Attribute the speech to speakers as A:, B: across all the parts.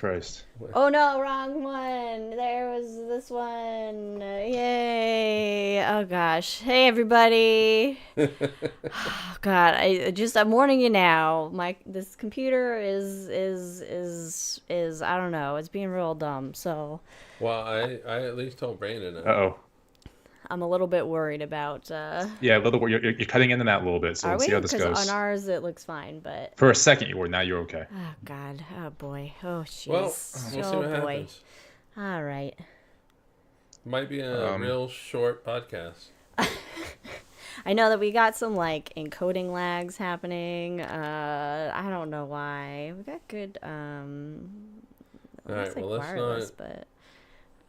A: Christ.
B: Oh no, wrong one. There was this one. Yay. Oh gosh. Hey everybody. Oh god, I'm warning you now. This computer is I don't know. It's being real dumb. So
C: Well, I at least told Brandon that.
A: Uh-oh.
B: I'm a little bit worried about
A: Yeah, a little. You're cutting in and out a little bit, so
B: Are
A: we'll see
B: we?
A: how this
B: Because on
A: goes.
B: ours it looks fine, but
A: For a second you were, now you're okay.
B: oh god. Oh boy. Oh jeez.
C: Well, we'll see
B: oh
C: what
B: boy.
C: happens.
B: All right.
C: Might be a real short podcast.
B: I know that we got some like encoding lags happening. I don't know why. We got good
C: All right, well, let's
B: wireless,
C: not.
B: but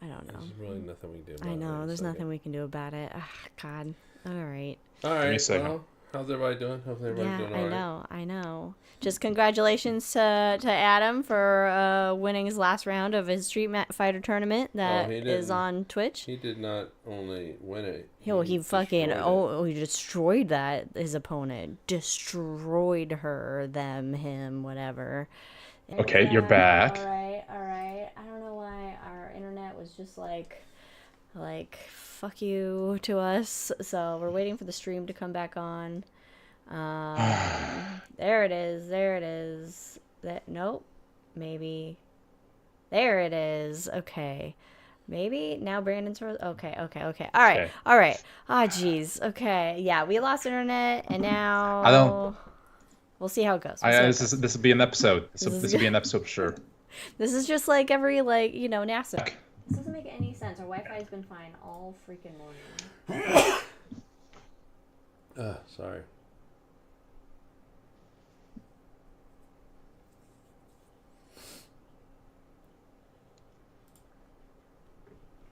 B: I don't know.
C: There's really nothing we can do about
B: I
C: it.
B: know there's nothing we can do about it. Ah, God. All right.
C: All
A: me a
C: right,
A: second.
C: well, how's everybody doing? Hopefully everybody's
B: Yeah,
C: doing all right.
B: I know. Just congratulations to Adam for winning his last round of his Street Fighter tournament that
C: he
B: is
C: didn't.
B: on Twitch.
C: He did not only win it.
B: He fucking
C: destroyed it.
B: he destroyed his opponent, destroyed her, them, him, whatever.
A: Okay, you're back.
B: All right. I don't know why our internet was just like fuck you to us. So we're waiting for the stream to come back on. There it is. Nope. Maybe. There it is. Okay. Maybe now Brandon's okay. All right. Ah, jeez. Okay. Yeah, we lost internet, and now
A: I don't.
B: we'll see how it goes.
A: This will be an episode. This will be an episode for sure.
B: This is just like every NASA. This doesn't make any sense. Our Wi-Fi's been fine all freaking morning.
C: Sorry.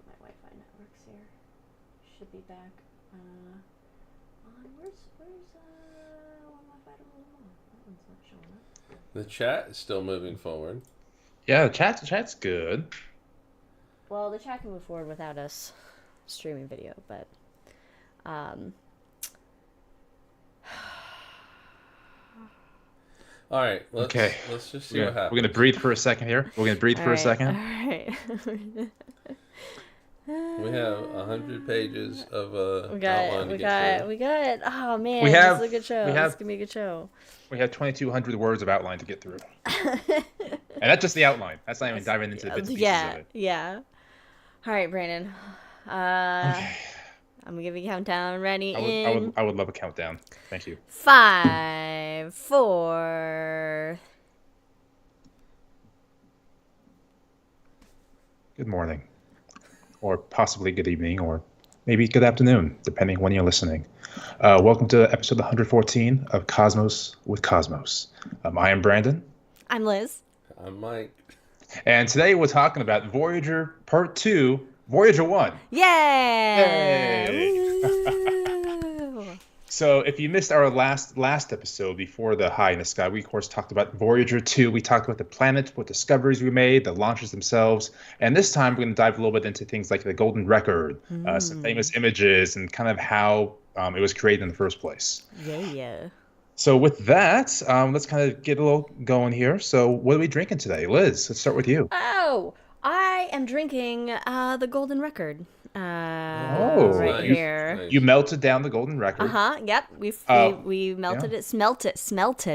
B: My Wi-Fi network's here. Should be back. Where's Wi-Fi to move on? That one's not showing up.
C: The chat is still moving forward.
A: Yeah, the chat's good.
B: Well, the chat can move forward without us streaming video, but
C: All right, let's just see what happens.
A: We're gonna breathe for a second here. We're gonna breathe for a second.
B: All right.
C: We have 100 pages of outline to
B: we
C: get through.
B: got. Oh man,
A: We have-
B: this is a good show.
A: we
B: This
A: have-
B: is gonna be a good show.
A: We have 2,200 words of outline to get through, and that's just the outline. That's not even diving into the bits and pieces of it.
B: Yeah. All right, Brandon.
A: Okay.
B: I'm gonna give you a countdown. Ready? In
A: I would love a countdown. Thank you.
B: 5, 4.
A: Good morning, or possibly good evening, or maybe good afternoon, depending when you're listening. Welcome to episode 114 of Cosmos with Cosmos. I am Brandon,
B: I'm Liz.
C: I'm Mike.
A: and today we're talking about Voyager Part 2, Voyager 1.
B: Yay!
A: Yay!
B: Woo!
A: So if you missed our last episode before the High in the Sky, we of course talked about Voyager 2. We talked about the planet, what discoveries we made, the launches themselves. And this time we're going to dive a little bit into things like the Golden Record, some famous images, and kind of how it was created in the first place.
B: Yeah.
A: So with that, let's kind of get a little going here. So what are we drinking today? Liz, let's start with you.
B: Oh, I am drinking the Golden Record.
A: Right
C: nice.
B: here.
C: Nice.
A: You melted down the Golden Record.
B: Yep. We melted it, smelted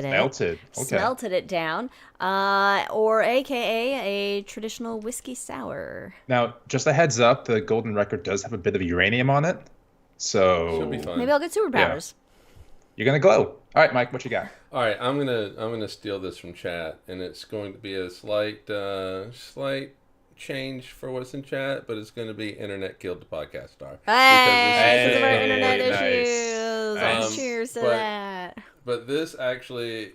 B: it.
A: Melted. Okay.
B: Smelted it down. Or AKA a traditional whiskey sour.
A: Now, just a heads up, the Golden Record does have a bit of uranium on it. So
C: Should be fun.
B: Maybe I'll get superpowers.
A: You're gonna glow. All right, Mike, what you got?
C: All right, I'm gonna steal this from chat, and it's going to be a slight change for what's in chat, but it's going to be internet killed the podcast star.
B: Hey, because of our
A: Hey,
B: internet
A: nice.
B: issues.
A: Nice.
B: Cheers to
C: but-
B: that.
C: But this actually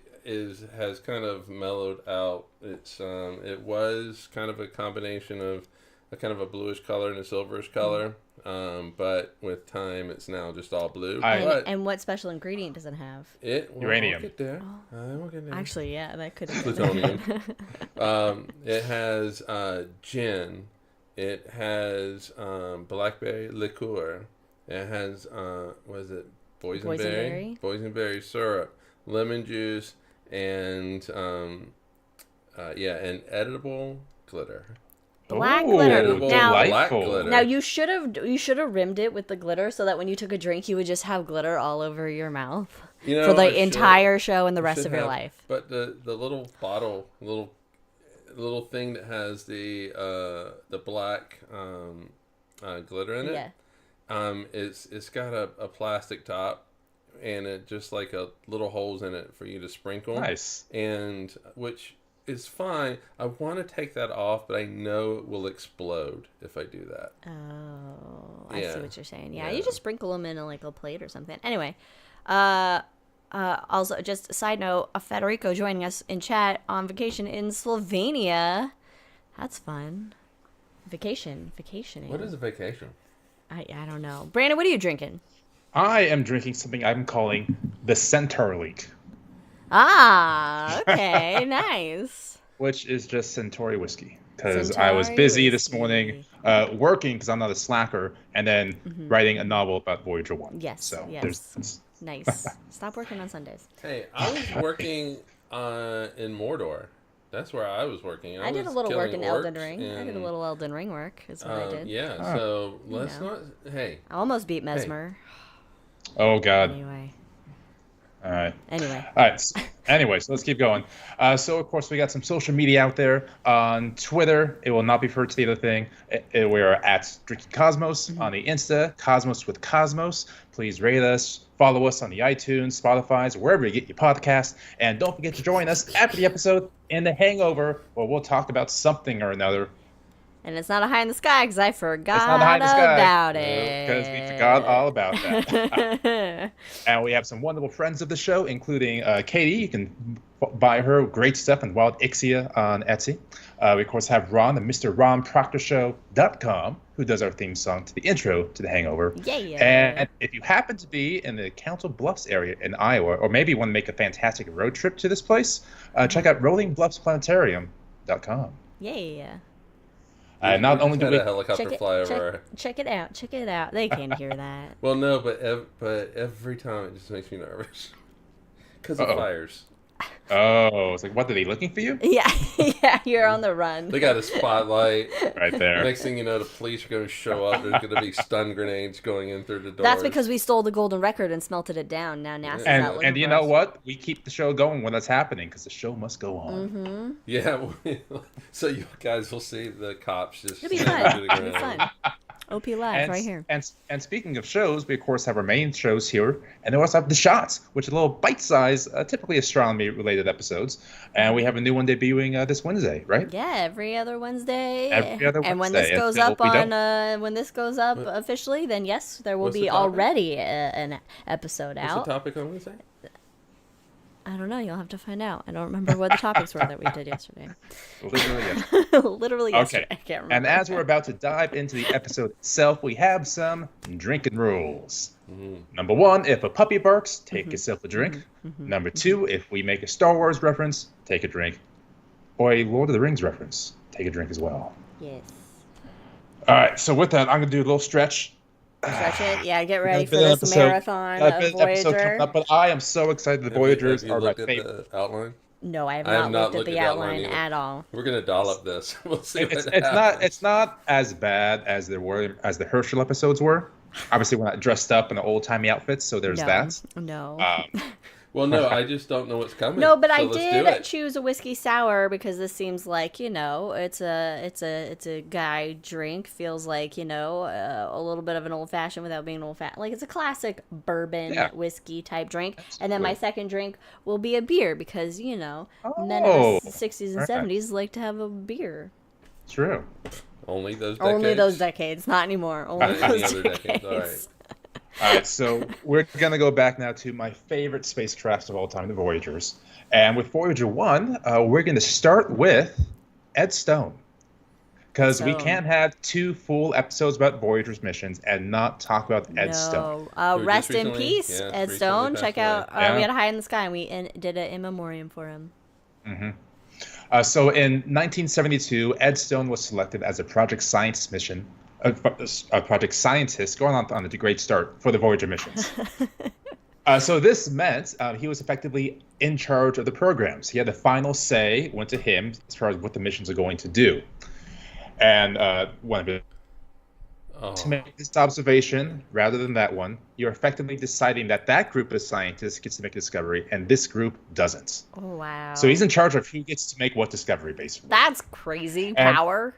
C: has kind of mellowed out. It was kind of a combination of a kind of a bluish color and a silverish color. But with time, it's now just all blue. But
B: And what special ingredient does it have?
A: Uranium.
C: We'll get there. We'll get there.
B: Actually, yeah, that could have
C: Plutonium. It has gin. It has blackberry liqueur. It has what is it? Boysenberry syrup, lemon juice, and and editable glitter.
B: Black glitter. Now,
C: black glitter.
B: Now you should have rimmed it with the glitter so that when you took a drink, you would just have glitter all over your mouth for the entire show and the rest of your life.
C: But the little bottle, little thing that has the black glitter in it, it's got a plastic top, and it just like a little holes in it for you to sprinkle.
A: Nice.
C: And which is fine. I want to take that off, but I know it will explode if I do that.
B: Oh, I see what you're saying. Yeah, you just sprinkle them in like a plate or something. Anyway, also just a side note, Federico joining us in chat on vacation in Slovenia. That's fun. Vacationing.
C: What is a vacation?
B: I don't know. Brandon, what are you drinking?
A: I am drinking something I'm calling the Centaur Elite.
B: Ah, okay, nice.
A: Which is just Centauri whiskey. Because I was busy this morning working, because I'm not a slacker, and then writing a novel about Voyager 1.
B: Yes,
A: so
B: yes. Nice. Stop working on Sundays.
C: Hey, I was working in Mordor. That's where I was working.
B: I did a little work in Elden Ring. I did a little Elden Ring work, is what I did.
C: Yeah, so let's not... Hey.
B: I almost beat Mesmer.
A: Hey. Oh, God.
B: Anyway.
A: All right.
B: Anyway.
A: All right. Anyway, so let's keep going. So, of course, we got some social media out there. On Twitter, it will not be referred to the other thing. We're at Drinking Cosmos. On the Insta, Cosmos with Cosmos. Please rate us. Follow us on the iTunes, Spotify, wherever you get your podcast. And don't forget to join us after the episode in The Hangover, where we'll talk about something or another.
B: And it's not a high in the sky because I forgot about it.
A: Because we forgot all about that. And we have some wonderful friends of the show, including Katie. You can buy her great stuff on Wildixia on Etsy. We, of course, have Ron, the MrRonProctorShow.com, who does our theme song to the intro to The Hangover.
B: Yeah.
A: And if you happen to be in the Council Bluffs area in Iowa, or maybe want to make a fantastic road trip to this place, check out RollingBluffsPlanetarium.com.
B: Yeah.
A: Not only do we
C: a helicopter fly over.
B: Check it out. They can't hear that.
C: Well, no, but every time it just makes me nervous because of fires.
A: Oh, it's like, what, are they looking for you?
B: Yeah, you're on the run.
C: They got a spotlight
A: right there.
C: Next thing you know, the police are going to show up. There's going to be stun grenades going in through the door.
B: That's because we stole the golden record and smelted it down. Now NASA's out looking
A: and you know what? We keep the show going when that's happening because the show must go on.
B: Mm-hmm.
C: Yeah, so you guys will see the cops just...
B: It'll be fun. It'll be fun. OP Live right here.
A: And speaking of shows, we of course have our main shows here, and then we also have The Shots, which are little bite-sized, typically astronomy-related episodes. And we have a new one debuting this Wednesday, right?
B: Yeah, every other Wednesday.
A: And
B: when this goes up officially, then yes, there will be already an episode out.
C: What's the topic on Wednesday?
B: I don't know. You'll have to find out. I don't remember what the topics were that we did yesterday.
A: Literally yesterday. I can't remember. And as we're about to dive into the episode itself, we have some drinking rules. Number 1, if a puppy barks, take yourself a drink. Number 2, if we make a Star Wars reference, take a drink. Or a Lord of the Rings reference, take a drink as well.
B: Yes.
A: All right. So with that, I'm going to do a little stretch.
B: Stretch it? Yeah, get ready for this marathon of Voyager.
A: But I am so excited. The Voyagers are my favorite.
C: The outline?
B: No, I have not looked at the outline at all.
C: We're gonna dollop this. We'll see.
A: It's not as bad as the Herschel episodes were. Obviously, we're not dressed up in old timey outfits, so there's that.
B: No.
C: Well, no, I just don't know what's coming.
B: No, but I did choose a whiskey sour because this seems like, it's a guy drink. Feels like, a little bit of an old fashioned without being an old fashioned. Like, it's a classic bourbon whiskey type drink. Absolutely. And then my second drink will be a beer because, men of the 60s and 70s like to have a beer.
A: True.
C: Only those
B: decades, not anymore. Only those decades.
C: All right.
A: All right, so we're going to go back now to my favorite spacecraft of all time, the Voyagers. And with Voyager 1, we're going to start with Ed Stone. Because we can't have 2 full episodes about Voyager's missions and not talk about Ed Stone.
B: Rest in peace, Ed Stone. Check out, we had a High in the Sky, and we did an in memoriam for him.
A: Mm-hmm. So in 1972, Ed Stone was selected as a Project Science mission. A project scientist going on a great start for the Voyager missions. So this meant he was effectively in charge of the programs. He had the final say, went to him as far as what the missions are going to do. And when to make this observation rather than that one, you're effectively deciding that that group of scientists gets to make a discovery and this group doesn't.
B: Oh, wow.
A: So he's in charge of who gets to make what discovery, basically.
B: That's crazy power.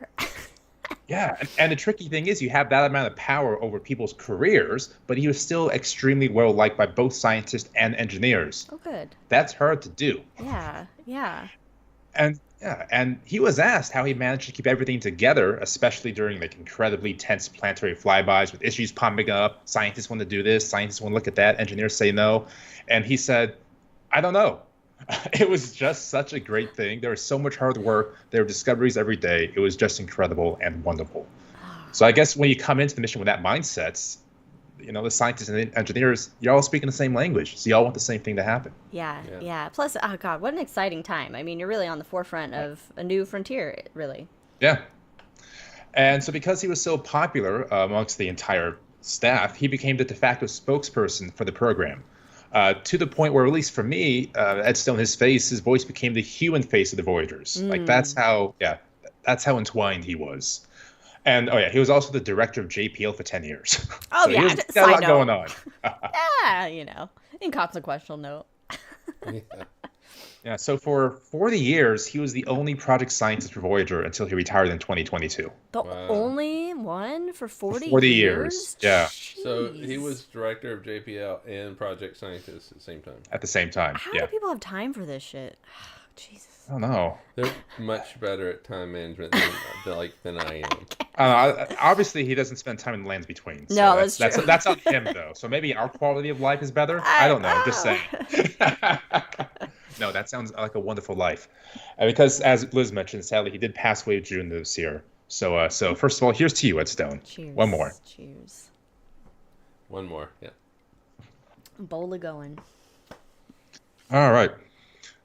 A: Yeah, and the tricky thing is you have that amount of power over people's careers, but he was still extremely well liked by both scientists and engineers.
B: Oh, good.
A: That's hard to do.
B: Yeah.
A: And he was asked how he managed to keep everything together, especially during like incredibly tense planetary flybys with issues popping up. Scientists want to do this, scientists want to look at that, engineers say no. And he said, I don't know. It was just such a great thing. There was so much hard work. There were discoveries every day. It was just incredible and wonderful. So I guess when you come into the mission with that mindset, the scientists and engineers, you're all speaking the same language. So you all want the same thing to happen.
B: Yeah. Plus, oh God, what an exciting time. I mean, you're really on the forefront of a new frontier, really.
A: Yeah. And so because he was so popular amongst the entire staff, he became the de facto spokesperson for the program. To the point where, at least for me, Ed Stone, his voice became the human face of the Voyagers. Like that's how entwined he was. And he was also the director of JPL for 10 years.
B: Oh,
A: so
B: yeah,
A: he's got a lot going on.
B: Inconsequential note.
A: Yeah, so for 40 years, he was the only project scientist for Voyager until he retired in 2022.
B: The only one for 40
A: years? Yeah.
B: Jeez.
C: So he was director of JPL and project scientist at the same time.
A: At the same time,
B: How do people have time for this shit? Jesus.
A: I don't know.
C: They're much better at time management than I am.
A: Obviously, he doesn't spend time in the lands between. So
B: no, that's true.
A: That's on him, though. So maybe our quality of life is better. I don't know. Just saying. No, that sounds like a wonderful life. Because, as Liz mentioned, sadly, he did pass away June this year. So first of all, here's to you, Ed Stone.
B: Cheers.
A: One more.
B: Cheers.
C: One more, yeah.
B: Boldly going.
A: All right.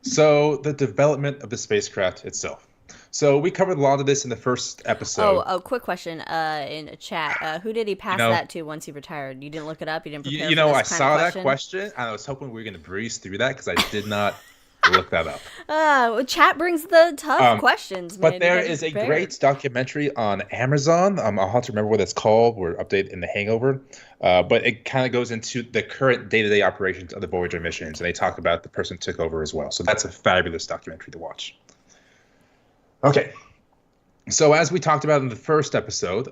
A: So the development of the spacecraft itself. So we covered a lot of this in the first episode.
B: Oh, quick question in chat. Who did he pass that to once he retired? You didn't look it up? You didn't prepare for this
A: I saw that question, and I was hoping we were going to breeze through that because I did not look that up.
B: Chat brings the tough questions, man.
A: But there is a great documentary on Amazon. I'll have to remember what it's called. We're updated in The Hangover. But it kind of goes into the current day-to-day operations of the Voyager missions, and they talk about the person who took over as well. So that's a fabulous documentary to watch. Okay. So as we talked about in the first episode,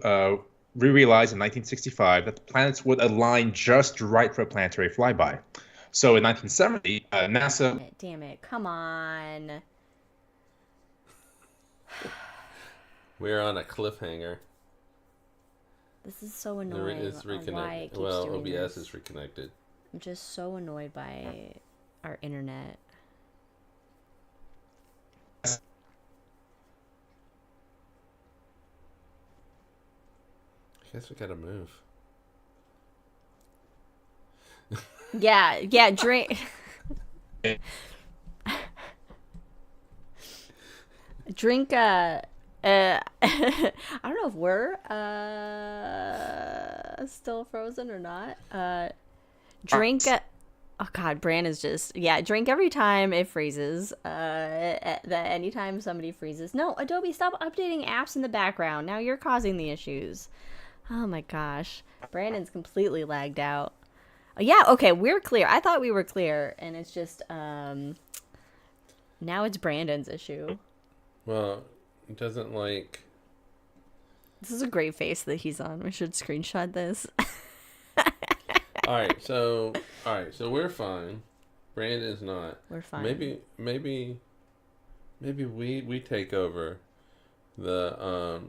A: we realized in 1965 that the planets would align just right for a planetary flyby. So in 1970, NASA...
B: Damn it. Come on.
C: We're on a cliffhanger.
B: This is so annoying.
C: It's reconnected. Well, OBS is reconnected.
B: I'm just so annoyed by our internet.
C: I guess we gotta move.
B: Yeah, drink. Drink, I don't know if we're, still frozen or not. Drink, oh God, Brandon's just, drink every time it freezes. Anytime somebody freezes. No, Adobe, stop updating apps in the background. Now you're causing the issues. Oh my gosh. Brandon's completely lagged out. Yeah, okay, we're clear. I thought we were clear, and it's just, now it's Brandon's issue.
C: Well, it doesn't like...
B: This is a great face that he's on. We should screenshot this.
C: Alright, so we're fine. Brandon's not.
B: We're fine.
C: Maybe we take over the,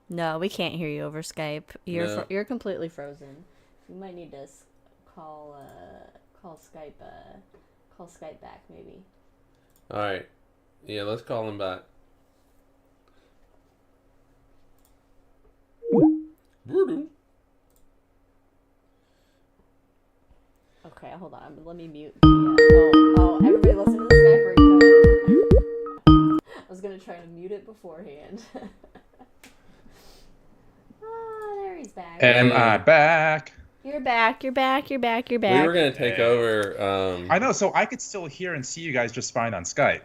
B: No, we can't hear you over Skype. You're completely frozen. You might need to call Skype back maybe.
C: All right. Yeah, let's call him back.
B: Okay, hold on. Let me mute. Oh, everybody listen to the Skype ringtone. I was going to try to mute it beforehand. Oh, there he's back.
A: Am I back?
B: You're back. You're back. You're back. You're
C: We
B: back.
C: were gonna take over.
A: I know, so I could still hear and see you guys just fine on Skype.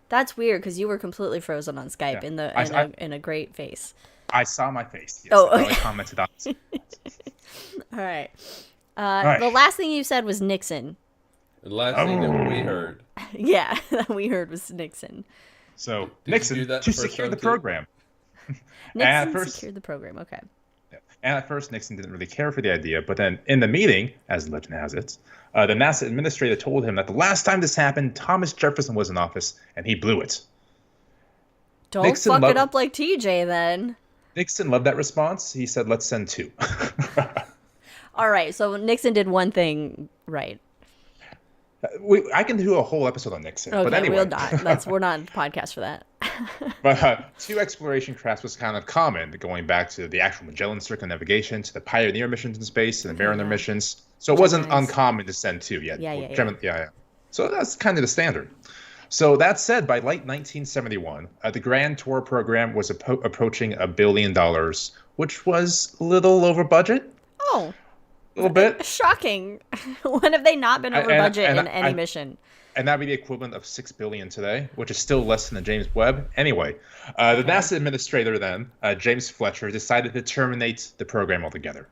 B: That's weird because you were completely frozen on Skype in a great face.
A: I saw my face. Yes,
B: Oh,
A: I
B: okay.
A: commented on it.
B: All right.
A: right.
B: The last thing you said was Nixon.
C: The last thing that we heard.
B: Yeah, that we heard was Nixon.
A: So
C: Did you
A: Nixon
C: do that
A: to
C: the first
A: secure
C: time
A: the
C: too?
A: program.
B: Nixon secured the program. Okay.
A: And at first, Nixon didn't really care for the idea, but then in the meeting, as legend has it, the NASA administrator told him that the last time this happened, Thomas Jefferson was in office, and he blew it.
B: Don't
A: Nixon
B: fuck
A: loved-
B: it up like TJ then.
A: Nixon loved that response. He said, let's send 2.
B: All right, so Nixon did one thing right.
A: I can do a whole episode on Nixon.
B: Okay,
A: but anyway.
B: we'll not. We're not on the podcast for that.
A: But 2 exploration crafts was kind of common, going back to the actual Magellan circumnavigation, to the Pioneer missions in space, and the Mariner missions. So it wasn't uncommon to send 2 yet.
B: Yeah.
A: So that's kind of the standard. So that said, by late 1971, the Grand Tour program was approaching $1 billion, which was a little over budget.
B: Oh.
A: A little bit.
B: Shocking. When have they not been over budget in any mission?
A: And that'd be the equivalent of $6 billion today, which is still less than the James Webb. Anyway, the NASA administrator then, James Fletcher, decided to terminate the program altogether.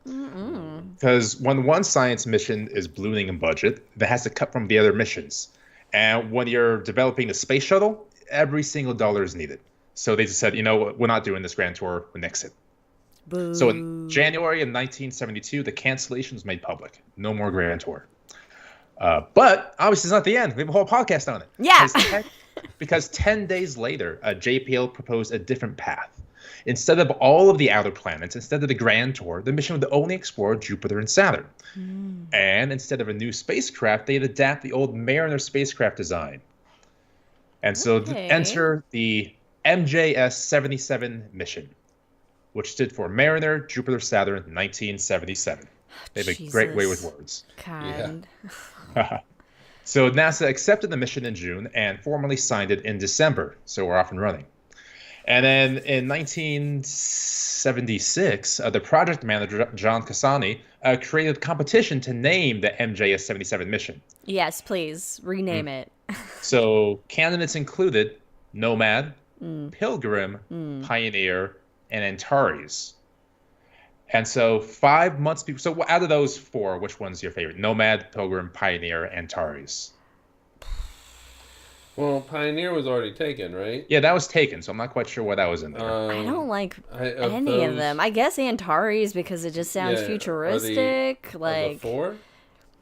A: Because when one science mission is ballooning in budget, that has to cut from the other missions. And when you're developing the space shuttle, every single dollar is needed. So they just said, you know what, we're not doing this Grand Tour, we'll nix it.
B: Boo.
A: So in January of 1972, the cancellation was made public. No more Grand Tour. But obviously it's not the end. We have a whole podcast on it.
B: Yeah.
A: Because 10 days later, JPL proposed a different path. Instead of all of the outer planets, instead of the Grand Tour, the mission would only explore Jupiter and Saturn. And instead of a new spacecraft, they'd adapt the old Mariner spacecraft design. And so enter the MJS-77 mission, which stood for Mariner, Jupiter, Saturn, 1977. They have a great way with words.
B: God.
A: Yeah. So NASA accepted the mission in June and formally signed it in December. So we're off and running. And then in 1976, the project manager, John Cassani, created a competition to name the MJS-77 mission.
B: Yes, please. Rename it.
A: So candidates included Nomad, Pilgrim, Pioneer, and Antares. And so 5 months before, so out of those 4, which one's your favorite? Nomad, Pilgrim, Pioneer, Antares.
C: Well, Pioneer was already taken, right?
A: Yeah, that was taken, so I'm not quite sure why that was in there.
B: I don't like any of them. I guess Antares because it just sounds futuristic.
C: Of the 4?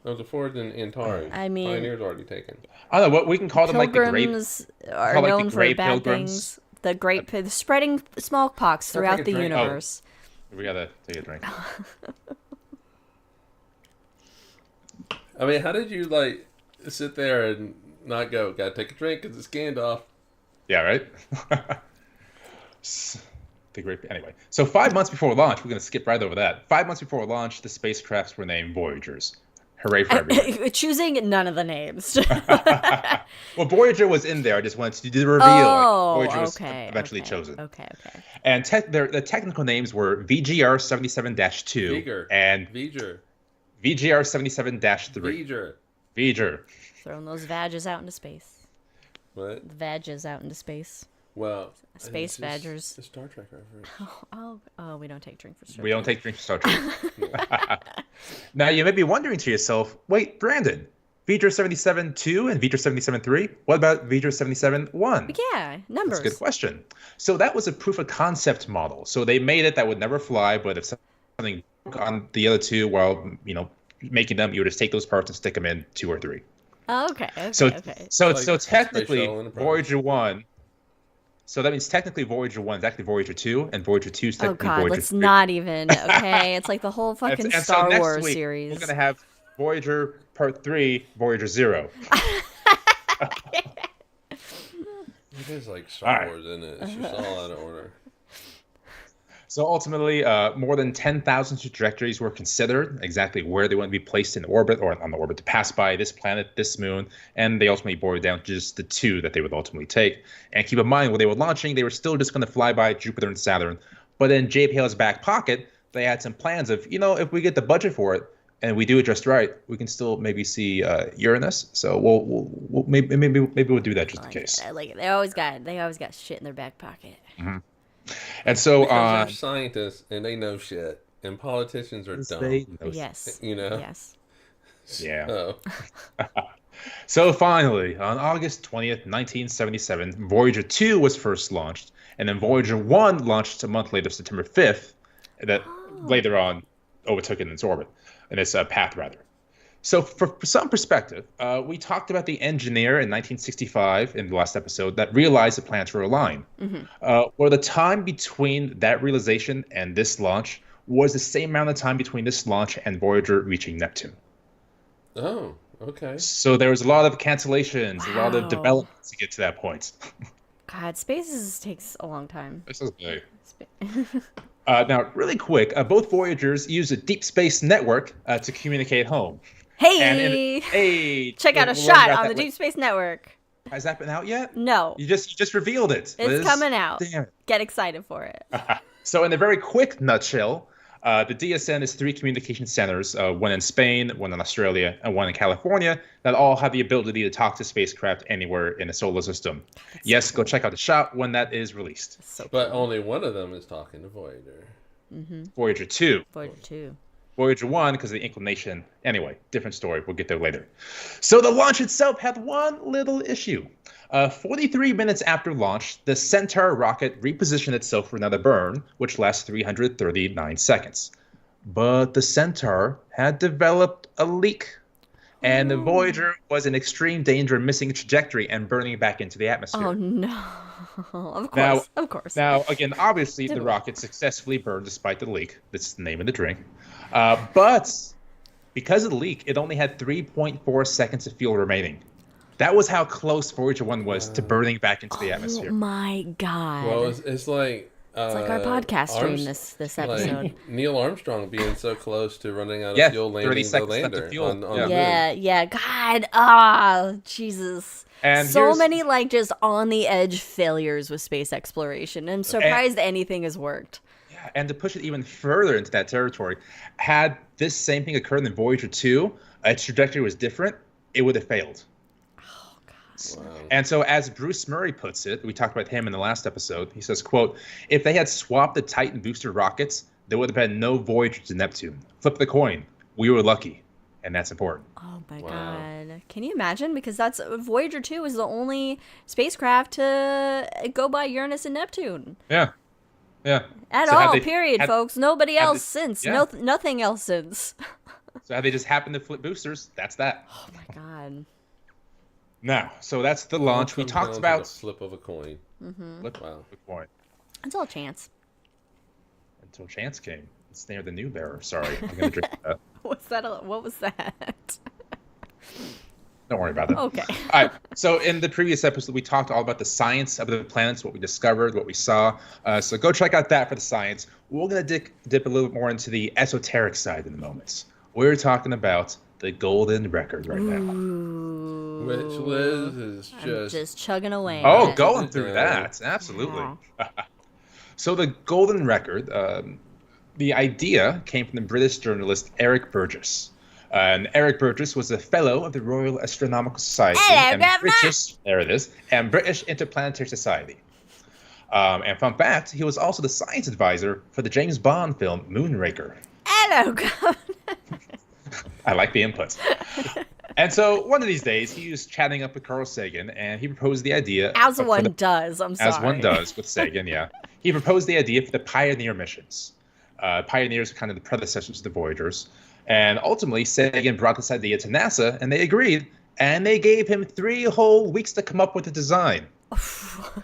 C: Of the 4, then Antares.
B: I mean,
C: Pioneer's already taken.
A: I don't know what we can call them, like the great.
B: Pilgrims are known for bad things. The great spreading smallpox throughout the universe.
A: Oh, we gotta take a drink.
C: I mean, how did you sit there and not go? Gotta take a drink because it's Gandalf.
A: Yeah, right. Anyway, so 5 months before launch, we're gonna skip right over that. 5 months before launch, the spacecrafts were named Voyagers. Hooray for everybody.
B: Choosing none of the names.
A: Well, Voyager was in there. I just wanted to do the reveal. Voyager was eventually chosen.
B: Okay.
A: And the technical names were VGR-77-2 and VGR-77-3. Voyager.
B: Throwing those vages out into space.
C: What?
B: Vages out into space.
C: Well,
B: space badgers.
C: A Star Trek reference.
B: Oh, we don't take drink for Star Trek.
A: We don't take drink for Star Trek. Now, you may be wondering to yourself, wait, Brandon, Voyager 77-2 and Voyager 77-3? What about Voyager 77-1?
B: Yeah, numbers.
A: That's a good question. So that was a proof of concept model. So they made it that would never fly, but if something broke on the other 2 while, making them, you would just take those parts and stick them in 2 or 3.
B: Oh, okay.
A: So technically, Voyager 1. So that means technically Voyager 1 is actually Voyager 2, and Voyager 2 is technically Voyager 3.
B: Let's not even. Okay, it's like the whole fucking Star Wars series.
A: We're gonna have Voyager Part 3, Voyager 0.
C: It is like Star Wars, isn't it? It's just all out of order.
A: So ultimately, more than 10,000 trajectories were considered, exactly where they want to be placed in orbit or on the orbit to pass by this planet, this moon, and they ultimately boiled down to just the 2 that they would ultimately take. And keep in mind, when they were launching, they were still just going to fly by Jupiter and Saturn. But in JPL's back pocket, they had some plans of, if we get the budget for it and we do it just right, we can still maybe see Uranus. So we'll maybe we'll do that just in case.
B: I like it. They always got shit in their back pocket.
A: Mm-hmm. And so
C: because they're scientists and they know shit, and politicians are dumb.
B: Yes.
C: Yes.
A: Yeah. Oh. So finally, on August 20th, 1977, Voyager 2 was first launched, and then Voyager 1 launched a month later, September 5th, that later on overtook it in its orbit, in its path, rather. So for some perspective, we talked about the engineer in 1965 in the last episode that realized the planets were aligned. Well, the time between that realization and this launch was the same amount of time between this launch and Voyager reaching Neptune.
C: Oh. Okay.
A: So there was a lot of cancellations, a lot of development to get to that point.
B: God, space takes a long time.
A: This is big. Now, really quick, both Voyagers use a deep space network to communicate home.
B: Hey, check out a shot on the Deep Space Network.
A: Has that been out yet?
B: No.
A: You just revealed it.
B: It's coming out. Damn it. Get excited for it.
A: So in a very quick nutshell, the DSN is 3 communication centers, one in Spain, one in Australia, and one in California, that all have the ability to talk to spacecraft anywhere in the solar system. Yes, go check out the shot when that is released.
C: But only one of them is talking to Voyager.
A: Voyager 2.
B: Voyager 2.
A: Voyager 1, because of the inclination. Anyway, different story. We'll get there later. So the launch itself had one little issue. 43 minutes after launch, the Centaur rocket repositioned itself for another burn, which lasts 339 seconds. But the Centaur had developed a leak, and the Voyager was in extreme danger of missing a trajectory and burning back into the atmosphere.
B: Oh, no. Of course.
A: Now, again, obviously, the rocket successfully burned despite the leak. That's the name of the drink. But because of the leak, it only had 3.4 seconds of fuel remaining. That was how close Voyager 1 was to burning back into the atmosphere.
B: Oh my God.
C: Well, it's like...
B: it's like our podcast stream this episode.
C: Like Neil Armstrong being so close to running out of fuel landing the lander. On the moon.
B: Yeah. God. Jesus.
A: And
B: so many just on the edge failures with space exploration. I'm surprised anything has worked.
A: Yeah, and to push it even further into that territory, had this same thing occurred in Voyager 2, its trajectory was different, it would have failed.
B: Oh, God.
C: Wow.
A: And so as Bruce Murray puts it, we talked about him in the last episode, he says, quote, "If they had swapped the Titan booster rockets, there would have been no Voyager to Neptune. Flip the coin. We were lucky." And that's important.
B: Oh my God. Can you imagine? Because Voyager 2 is the only spacecraft to go by Uranus and Neptune.
A: Yeah.
B: Period, folks. Nobody else since. Yeah. Nothing else since.
A: So had they just happened to flip boosters, that's that.
B: Oh my God.
A: Now, so that's the launch. We talked about
C: the flip of a coin.
A: Flip of a coin.
B: It's all chance.
A: Until chance came. It's near the new bearer. Sorry, I'm gonna drink that.
B: What was that?
A: Don't worry about that.
B: Okay.
A: All right. So in the previous episode, we talked all about the science of the planets, what we discovered, what we saw. So go check out that for the science. We're going to dip a little bit more into the esoteric side in a moment. We're talking about the golden record right now.
C: Which Liz is
B: just chugging away.
A: Oh, going through that. Absolutely. Yeah. So the golden record, the idea came from the British journalist Eric Burgess. And Eric Burgess was a fellow of the Royal Astronomical Society and British Interplanetary Society. And fun fact, he was also the science advisor for the James Bond film Moonraker.
B: Hello, Governor.
A: I like the inputs. And so one of these days, he was chatting up with Carl Sagan, and he proposed the idea.
B: As one does with
A: Sagan, yeah. He proposed the idea for the Pioneer missions. Pioneers are kind of the predecessors of the Voyagers. And ultimately, Sagan brought this idea to NASA, and they agreed. And they gave him 3 whole weeks to come up with a design.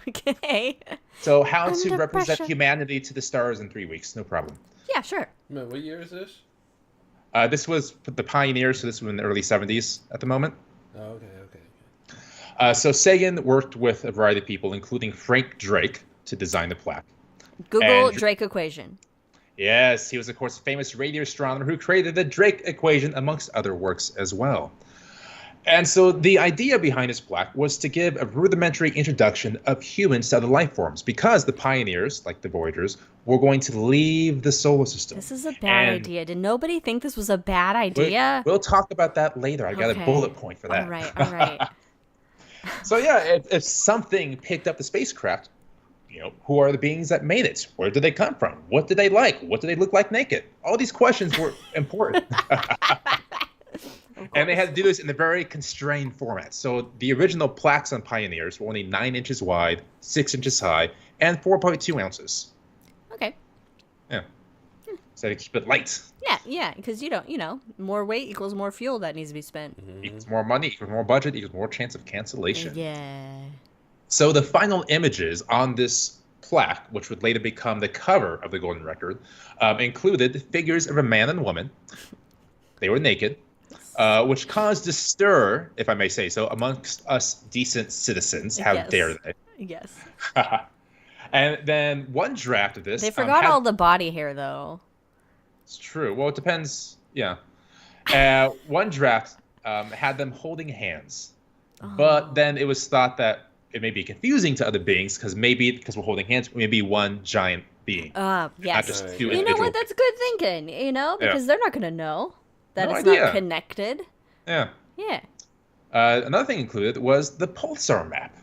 B: Okay.
A: So how to represent humanity to the stars in 3 weeks, no problem.
B: Yeah, sure.
C: What year is this?
A: This was the Pioneers, so this was in the early 70s at the moment.
C: Oh, okay.
A: So Sagan worked with a variety of people, including Frank Drake, to design the plaque.
B: Google Drake equation.
A: Yes, he was, of course, a famous radio astronomer who created the Drake equation, amongst other works as well. And so the idea behind this plaque was to give a rudimentary introduction of humans to other life forms, because the pioneers, like the Voyagers, were going to leave the solar system.
B: This is a bad idea. Did nobody think this was a bad idea?
A: We'll talk about that later. I got a bullet point for that.
B: All right.
A: So yeah, if something picked up the spacecraft, who are the beings that made it? Where did they come from? What did they like? What did they look like naked? All these questions were important. And they had to do this in a very constrained format. So the original plaques on Pioneers were only 9 inches wide, 6 inches high, and 4.2 ounces.
B: Okay.
A: Yeah. So they keep it light.
B: Yeah, because more weight equals more fuel that needs to be spent.
A: Equals more money, equals more budget, equals more chance of cancellation.
B: Yeah.
A: So the final images on this plaque, which would later become the cover of the Golden Record, included figures of a man and woman. They were naked. Which caused a stir, if I may say so, amongst us decent citizens. How dare they?
B: Yes.
A: And then one draft of this...
B: They forgot all the body hair, though.
A: It's true. Well, it depends. Yeah. One draft had them holding hands. Oh. But then it was thought that it may be confusing to other beings, because we're holding hands, we may be one giant being.
B: Yes.
A: Not just two
B: you know what? That's good thinking, because they're not going to know. That it's not connected.
A: Yeah.
B: Yeah.
A: Another thing included was the pulsar map.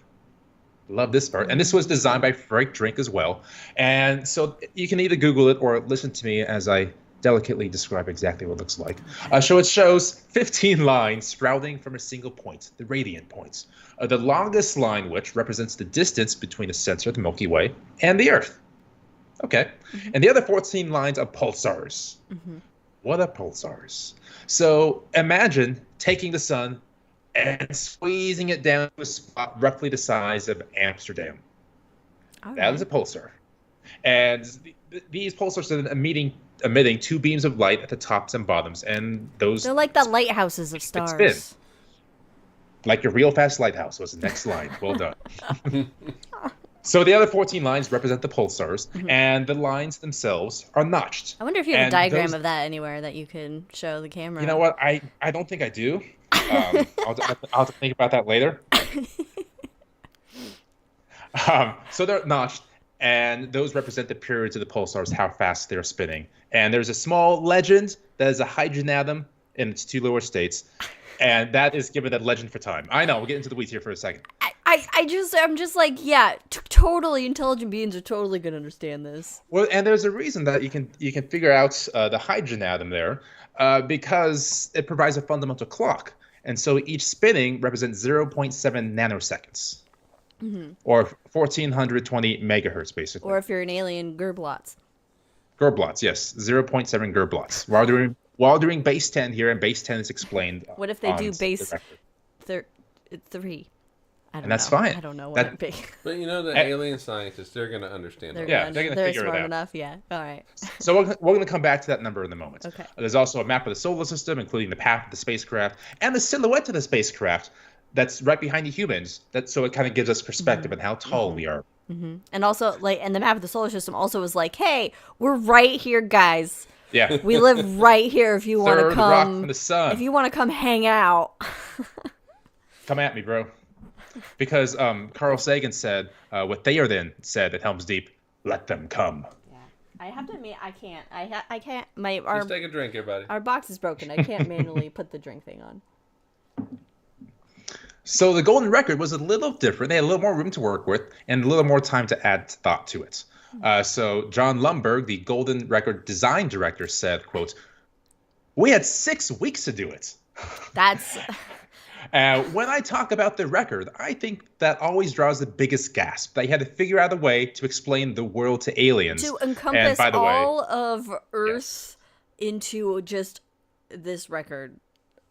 A: Love this part. And this was designed by Frank Drake as well. And so you can either Google it or listen to me as I delicately describe exactly what it looks like. So it shows 15 lines sprouting from a single point, the radiant points. The longest line, which represents the distance between the center of the Milky Way and the Earth. Okay. Mm-hmm. And the other 14 lines are pulsars. Mm-hmm. What are pulsars? So imagine taking the sun and squeezing it down to a spot roughly the size of Amsterdam. Okay. That is a pulsar. And these pulsars are emitting 2 beams of light at the tops and bottoms. And those...
B: They're like the lighthouses of stars.
A: Spin. Like your real fast lighthouse was the next line. Well done. So the other 14 lines represent the pulsars, and the lines themselves are notched.
B: I wonder if you have a diagram of that anywhere that you can show the camera.
A: You know what? I don't think I do. I'll have to think about that later. So they're notched, and those represent the periods of the pulsars, how fast they're spinning. And there's a small legend that is a hydrogen atom in its 2 lower states, and that is given a legend for time. I know, we'll get into the weeds here for a second.
B: I'm just like, totally intelligent beings are totally gonna understand this.
A: Well, and there's a reason that you can figure out the hydrogen atom there, because it provides a fundamental clock, and so each spinning represents 0.7 nanoseconds, or 1420 megahertz, basically.
B: Or if you're an alien, Gerblots.
A: Gerblots, yes, 0.7 Gerblots. While doing base 10 here, and base 10 is explained.
B: What if they do base 3?
A: And that's fine.
B: I don't know what it'd be.
C: But the alien scientists, they're going to understand.
A: They're going to figure it out.
B: They're smart enough, yeah. All right.
A: So we're going to come back to that number in a moment.
B: Okay.
A: There's also a map of the solar system, including the path of the spacecraft and the silhouette of the spacecraft that's right behind the humans. So it kind of gives us perspective on how tall we are.
B: Mm-hmm. And also, and the map of the solar system also is like, hey, we're right here, guys.
A: Yeah.
B: We live right here if you want to come.
A: Rock from the sun.
B: If you want to come hang out.
A: Come at me, bro. Because Carl Sagan said, what Theoden said at Helm's Deep, let them come.
B: Yeah. I have to admit, I can't. I can't.
C: Just take a drink here, buddy.
B: Our box is broken. I can't manually put the drink thing on.
A: So the Golden Record was a little different. They had a little more room to work with and a little more time to add thought to it. So John Lumberg, the Golden Record design director, said, quote, "We had 6 weeks to do it."
B: That's...
A: When I talk about the record, I think that always draws the biggest gasp. They had to figure out a way to explain the world to aliens.
B: To encompass all of Earth into just this record.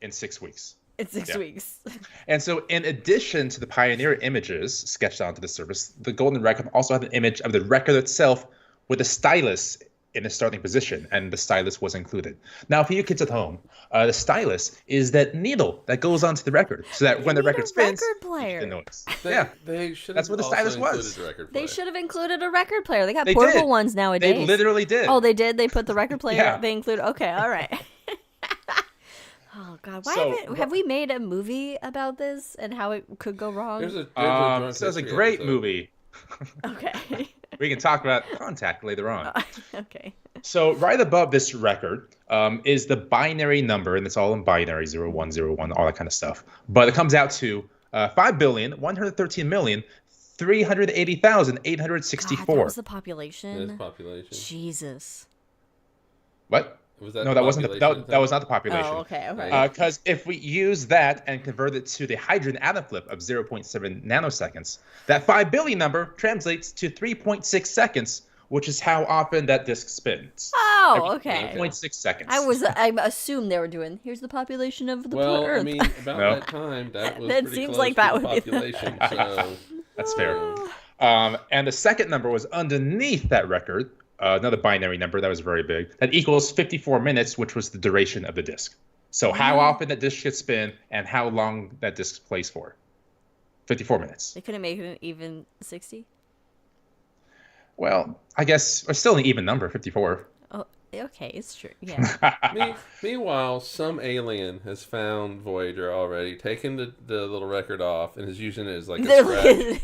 A: In 6 weeks.
B: In 6 weeks.
A: And so in addition to the Pioneer images sketched onto the surface, the Golden Record also had an image of the record itself with a stylus in the starting position, and the stylus was included. Now, for you kids at home, the stylus is that needle that goes onto the record, so that when the record spins,
B: record player.
A: you can notice.
C: That's
A: what the stylus was.
B: They should have included a record player. They got portable ones nowadays.
A: They literally did.
B: Oh, they did? They put the record player?
A: Yeah.
B: They included... Okay, all right. Oh, God, have we made a movie about this and how it could go wrong?
C: There's a
A: so it's a great movie.
B: Okay.
A: We can talk about Contact later on.
B: Okay.
A: So right above this record is the binary number, and it's all in binary, 0, 1, 0, 1, all that kind of stuff. But it comes out to 5,113,380,864.
B: God, that was the population?
C: That's population.
B: Jesus.
A: What?
C: Was that
A: no, that wasn't. That was not the population.
B: Oh, okay.
A: Because if we use that and convert it to the hydrogen atom flip of 0.7 nanoseconds, that 5 billion number translates to 3.6 seconds, which is how often that disk spins.
B: Oh, okay.
A: 3.6 seconds.
B: I assumed they were doing. Here's the population of the planet Earth.
C: I mean, about that time, that was pretty
B: seems
C: close
B: like
C: to
B: that
C: the
B: would be
C: population. So
A: that's fair. And the second number was underneath that record. Another binary number that was very big. That equals 54 minutes, which was the duration of the disc. So how often that disc should spin and how long that disc plays for. 54 minutes.
B: They couldn't make it even 60?
A: Well, I guess it's still an even number, 54.
B: Oh, okay, it's true. Yeah.
C: Meanwhile, some alien has found Voyager already, taken the little record off, and is using it as like a thread.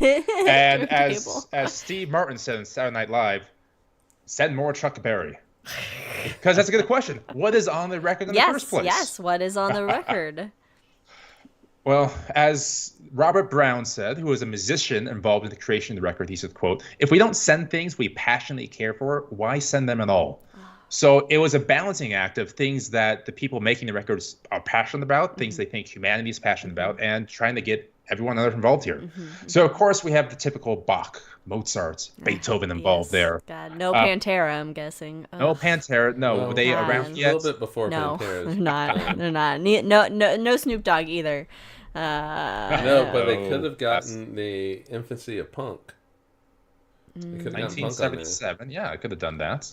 A: And as Steve Martin said on Saturday Night Live, send more Chuck Berry. Because that's a good question. What is on the record in the first place?
B: Yes, what is on the record?
A: Well, as Robert Brown said, who was a musician involved in the creation of the record, he said, quote, "If we don't send things we passionately care for, why send them at all?" So it was a balancing act of things that the people making the records are passionate about, things they think humanity is passionate about, and trying to get everyone else involved here. So, of course, we have the typical Bach, Mozart, Beethoven involved there.
B: God, no Pantera, I'm guessing.
A: No Pantera. No, were they around yet?
C: A little bit before Pantera.
B: They're not. They're not. No Snoop Dogg either.
C: No, but they could have gotten the infancy of punk.
A: 1977. Yeah, I could have done that.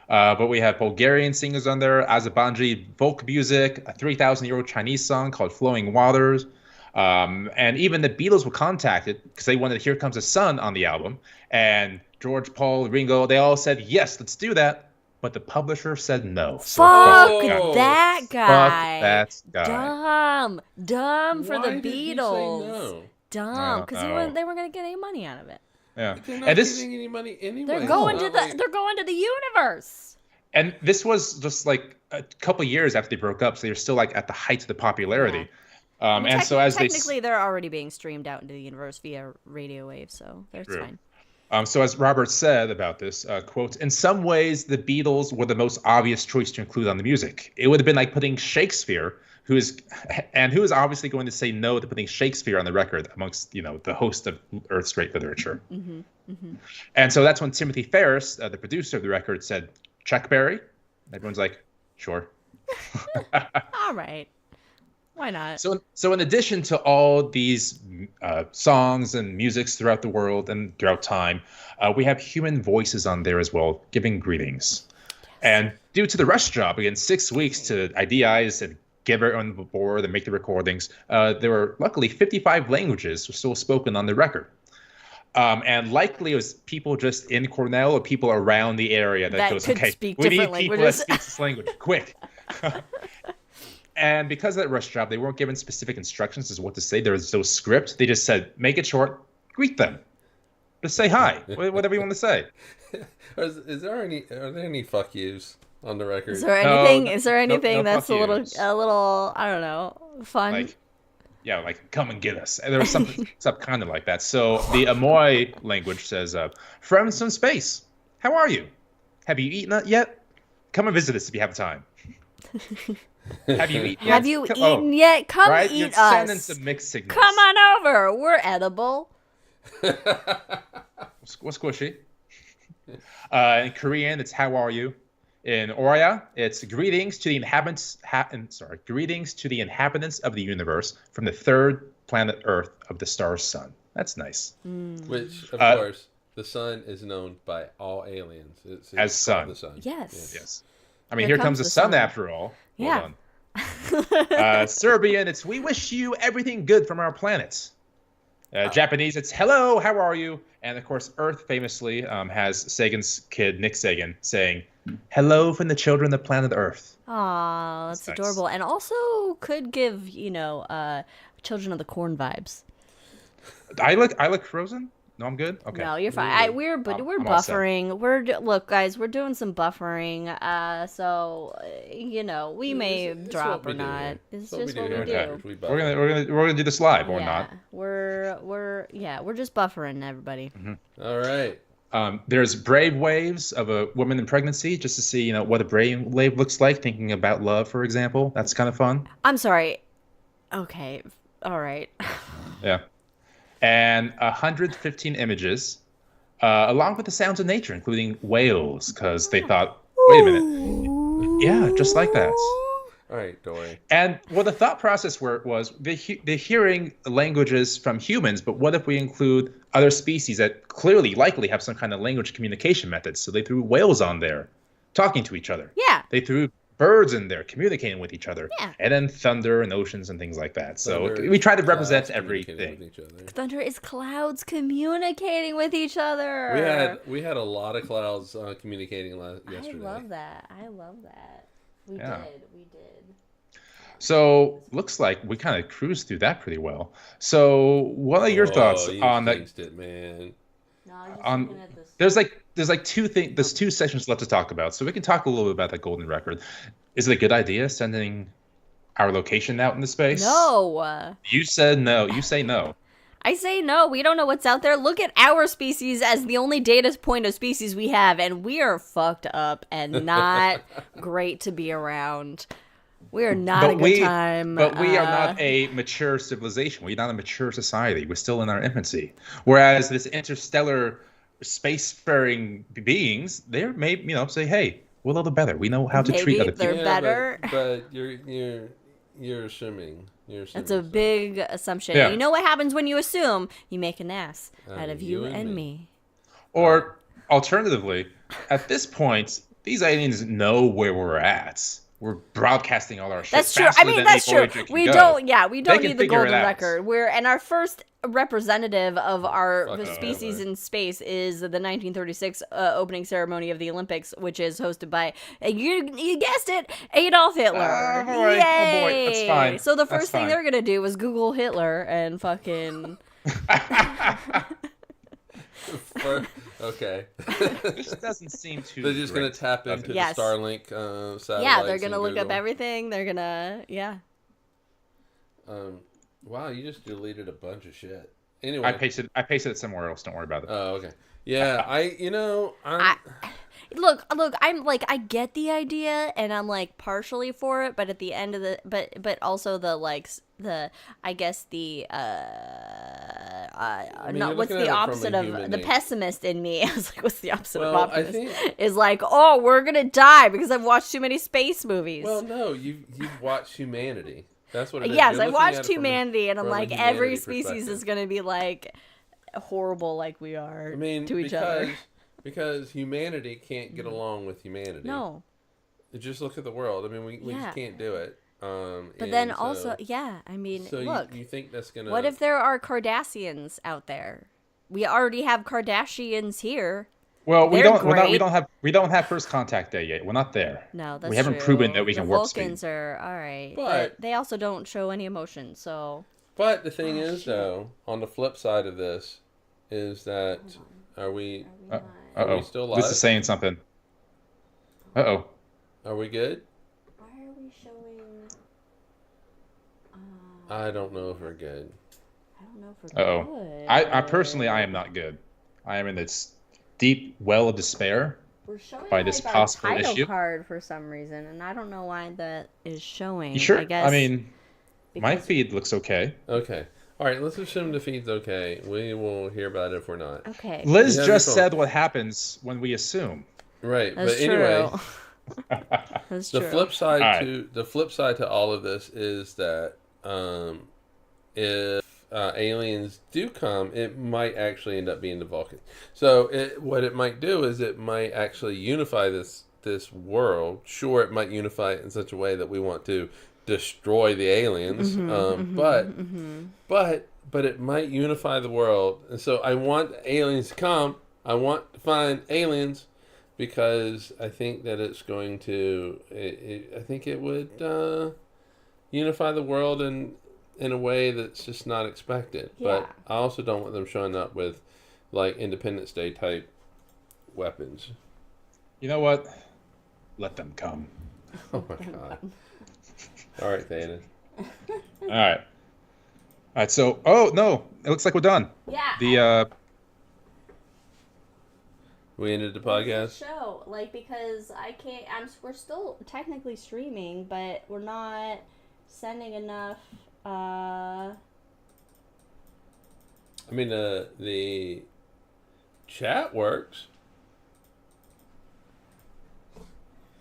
A: But we have Bulgarian singers on there, Azerbaijan folk music, a 3,000-year-old Chinese song called Flowing Waters. And even the Beatles were contacted because they wanted Here Comes the Sun on the album. And George, Paul, Ringo, they all said, yes, let's do that. But the publisher said no.
B: Fuck that guy.
A: Fuck that guy.
B: Dumb for the
C: Why did he say
B: Beatles.
C: no?
B: Dumb, because they weren't going to get any money out of it.
A: Yeah.
C: They're not getting any money anyway.
B: They're going to the universe.
A: And this was just like a couple years after they broke up, so they're still like at the height of the popularity.
B: Yeah.
A: And so as
B: technically they're already being streamed out into the universe via radio waves, so that's fine.
A: So as Robert said about this, quote, "In some ways, the Beatles were the most obvious choice to include on the music. It would have been like putting Shakespeare, who is obviously going to say no to putting Shakespeare on the record amongst, the host of Earth's great literature." And so that's when Timothy Ferris, the producer of the record, said, "Chuck Berry?" Everyone's like, "Sure."
B: All right. Why not?
A: So in addition to all these songs and musics throughout the world and throughout time, we have human voices on there as well, giving greetings. Yes. And due to the rush job, again, 6 weeks to ideate and get everyone on board and make the recordings, there were luckily 55 languages still spoken on the record. And likely it was people just in Cornell or people around the area that goes, okay, we need people that speak this language, quick. And because of that rush job, they weren't given specific instructions as what to say. There was no script. They just said, make it short, greet them. Just say hi, whatever you want to say.
C: Are there any fuck yous on the record?
B: Is there anything that's a little, I don't know, fun?
A: Like come and get us. And there was something kind of like that. So the Amoy language says, "Friends from space, how are you? Have you eaten yet? Come and visit us if you have time." Have you eaten yet?
B: Have you eaten yet? Come
A: right?
B: eat
A: You're
B: us.
A: sending some mixed signals.
B: Come on over. We're edible.
A: What's squishy? In Korean, it's "How are you?" In Orya, it's "Greetings to the inhabitants." Greetings to the inhabitants of the universe from the third planet Earth of the star Sun. That's nice.
C: Which, of course, the Sun is known by all aliens
A: as Sun.
C: The Sun.
B: Yes.
A: I mean, here comes the sun after all.
B: Yeah.
A: Serbian, it's "We wish you everything good from our planet." Japanese, it's "Hello, how are you?" And of course, Earth famously has Sagan's kid, Nick Sagan, saying, Hello from the children of planet Earth.
B: Aw, that's
A: Nice.
B: adorable. And also could give, Children of the Corn vibes.
A: I like Frozen. No, I'm good. Okay.
B: No, you're fine. We're
A: I'm all set.
B: buffering. Look, guys, we're doing some buffering. We may
C: It's
B: drop
C: what we
B: or
C: do
B: not.
C: here.
B: It's
C: What we
B: just
C: do
B: what we
C: here.
B: do.
C: Okay. We buffer.
A: We're gonna do this live or
B: Yeah,
A: not.
B: we're just buffering everybody.
C: All right.
A: There's brave waves of a woman in pregnancy, just to see what a brave wave looks like, thinking about love, for example. That's kind of fun.
B: I'm sorry. Okay, all right.
A: Yeah. And 115 images, along with the sounds of nature, including whales, because they thought, wait a minute, yeah, just like that.
C: All right, Dory.
A: And the thought process was they're hearing languages from humans, but what if we include other species that likely have some kind of language communication methods? So they threw whales on there, talking to each other.
B: Yeah.
A: They threw birds in there, communicating with each other.
B: Yeah.
A: And then thunder and oceans and things like that. So
C: Thunder,
A: we try to represent
C: clouds communicating
A: everything.
C: with each other.
B: Thunder is clouds communicating with each other.
C: We had a lot of clouds communicating yesterday.
B: I love that. We
A: Yeah.
B: did.
A: So looks like we kind of cruised through that pretty well. So what are your thoughts
C: you
A: on that?
C: fixed it, man.
B: No, I'm just
A: On
B: looking at this.
A: there's like two things. There's two sections left to talk about. So we can talk a little bit about that golden record. Is it a good idea sending our location out into space?
B: No.
A: You said no. You say no.
B: I say no. We don't know what's out there. Look at our species as the only data point of species we have, and we are fucked up and not great to be around. We are not a good time.
A: But we are not a mature civilization. We're not a mature society. We're still in our infancy. Whereas this interstellar spacefaring beings, they're maybe say, hey, we're a little better. We know how to treat other people.
B: They're better.
C: But you're assuming.
B: That's a big assumption.
A: Yeah.
B: You know what happens when you assume? You make an ass out of you and me.
A: Or alternatively, at this point, these aliens know where we're at. We're broadcasting all our shit.
B: That's true.
A: faster
B: I mean,
A: than
B: that's
A: any
B: true.
A: Voyager can
B: We
A: go.
B: don't
A: They
B: need
A: can
B: the
A: figure it
B: golden
A: out.
B: record. And our first representative of our
C: Fuck
B: species
C: over.
B: in space is the 1936 opening ceremony of the Olympics, which is hosted by, you guessed it, Adolf Hitler.
A: Oh, boy.
B: Yay!
A: Oh, boy. That's fine.
B: So the
A: That's
B: first thing
A: fine.
B: they're going to do is Google Hitler and fucking...
C: Okay.
A: This doesn't seem too.
C: They're just going
A: great,
C: to tap
A: does
C: into
A: it?
B: Yes.
C: the Starlink satellites.
B: Yeah, they're going to
C: and
B: look up
C: Google.
B: everything. They're going to... Yeah.
C: Wow, you just deleted a bunch of shit. Anyway.
A: I pasted it somewhere else. Don't worry about it.
C: Oh, okay. Yeah,
B: Look, I'm like, I get the idea, and I'm like partially for it, but at the end of but also I guess the
C: you're
B: what's
C: looking at
B: the
C: it from
B: opposite
C: a
B: of
C: human
B: the
C: nature.
B: pessimist in me? I was like, what's the opposite of
C: Well, I
B: optimist?
C: think-
B: Is like, oh, we're gonna die because I've watched too many space movies.
C: Well, no, you've watched Humanity. That's what it is.
B: Yes,
C: You're
B: I
C: looking at
B: watched
C: it from a-
B: Humanity, and I'm
C: from a
B: like,
C: humanity
B: every species
C: perspective.
B: is gonna be like horrible, like we are
C: I mean,
B: to each other.
C: because humanity can't get along with humanity.
B: No.
C: Just look at the world. I mean, we
B: Yeah.
C: just can't do it.
B: But then also, yeah, I mean,
C: so
B: look.
C: you think that's gonna?
B: What if there are Cardassians out there? We already have Kardashians here.
A: Well, we
B: They're
A: don't.
B: great.
A: We don't have first contact there yet. We're not there.
B: No, that's
A: We haven't
B: true.
A: proven that we can
B: the
A: warp speed.
B: Vulcans are all right, but
C: But-
B: they also don't show any emotion. So
C: But the thing is, though, on the flip side of this, is that are we
A: Uh-oh.
C: we still
A: This
C: live?
A: is saying something. Uh-oh.
C: are we good?
B: why are we showing?
C: I don't know if we're good.
B: I don't know if we're
A: Uh-oh.
B: good.
A: I personally, I am not good. I am in this deep well of despair.
B: We're showing
A: by this
B: our
A: possible
B: title
A: issue.
B: card for some reason, and I don't know why that is showing.
A: You sure?
B: I guess.
A: mean, my
B: because-
A: feed looks okay.
C: Okay. All right. Let's assume the feed's okay. We will hear about it if we're not.
B: Okay.
A: Liz
C: Yeah,
A: just
C: your
A: said what happens when we assume.
C: Right.
B: That's
C: but anyway,
B: true. That's
C: the
B: true.
C: flip side to all of this is that if aliens do come, it might actually end up being the Vulcans. So what it might do is it might actually unify this world. Sure, it might unify it in such a way that we want to destroy the aliens, but it might unify the world. And so I want aliens to come. I want to find aliens because I think that it's going to. I think it would unify the world in a way that's just not expected.
B: Yeah.
C: But I also don't want them showing up with like Independence Day type weapons.
A: You know what? Let them come.
C: Oh my god. All right, Thana.
A: All right. All right. So, oh no, it looks like we're done.
B: Yeah.
C: We ended the podcast.
B: Show because I can't. We're still technically streaming, but we're not sending enough.
C: I mean, the chat works.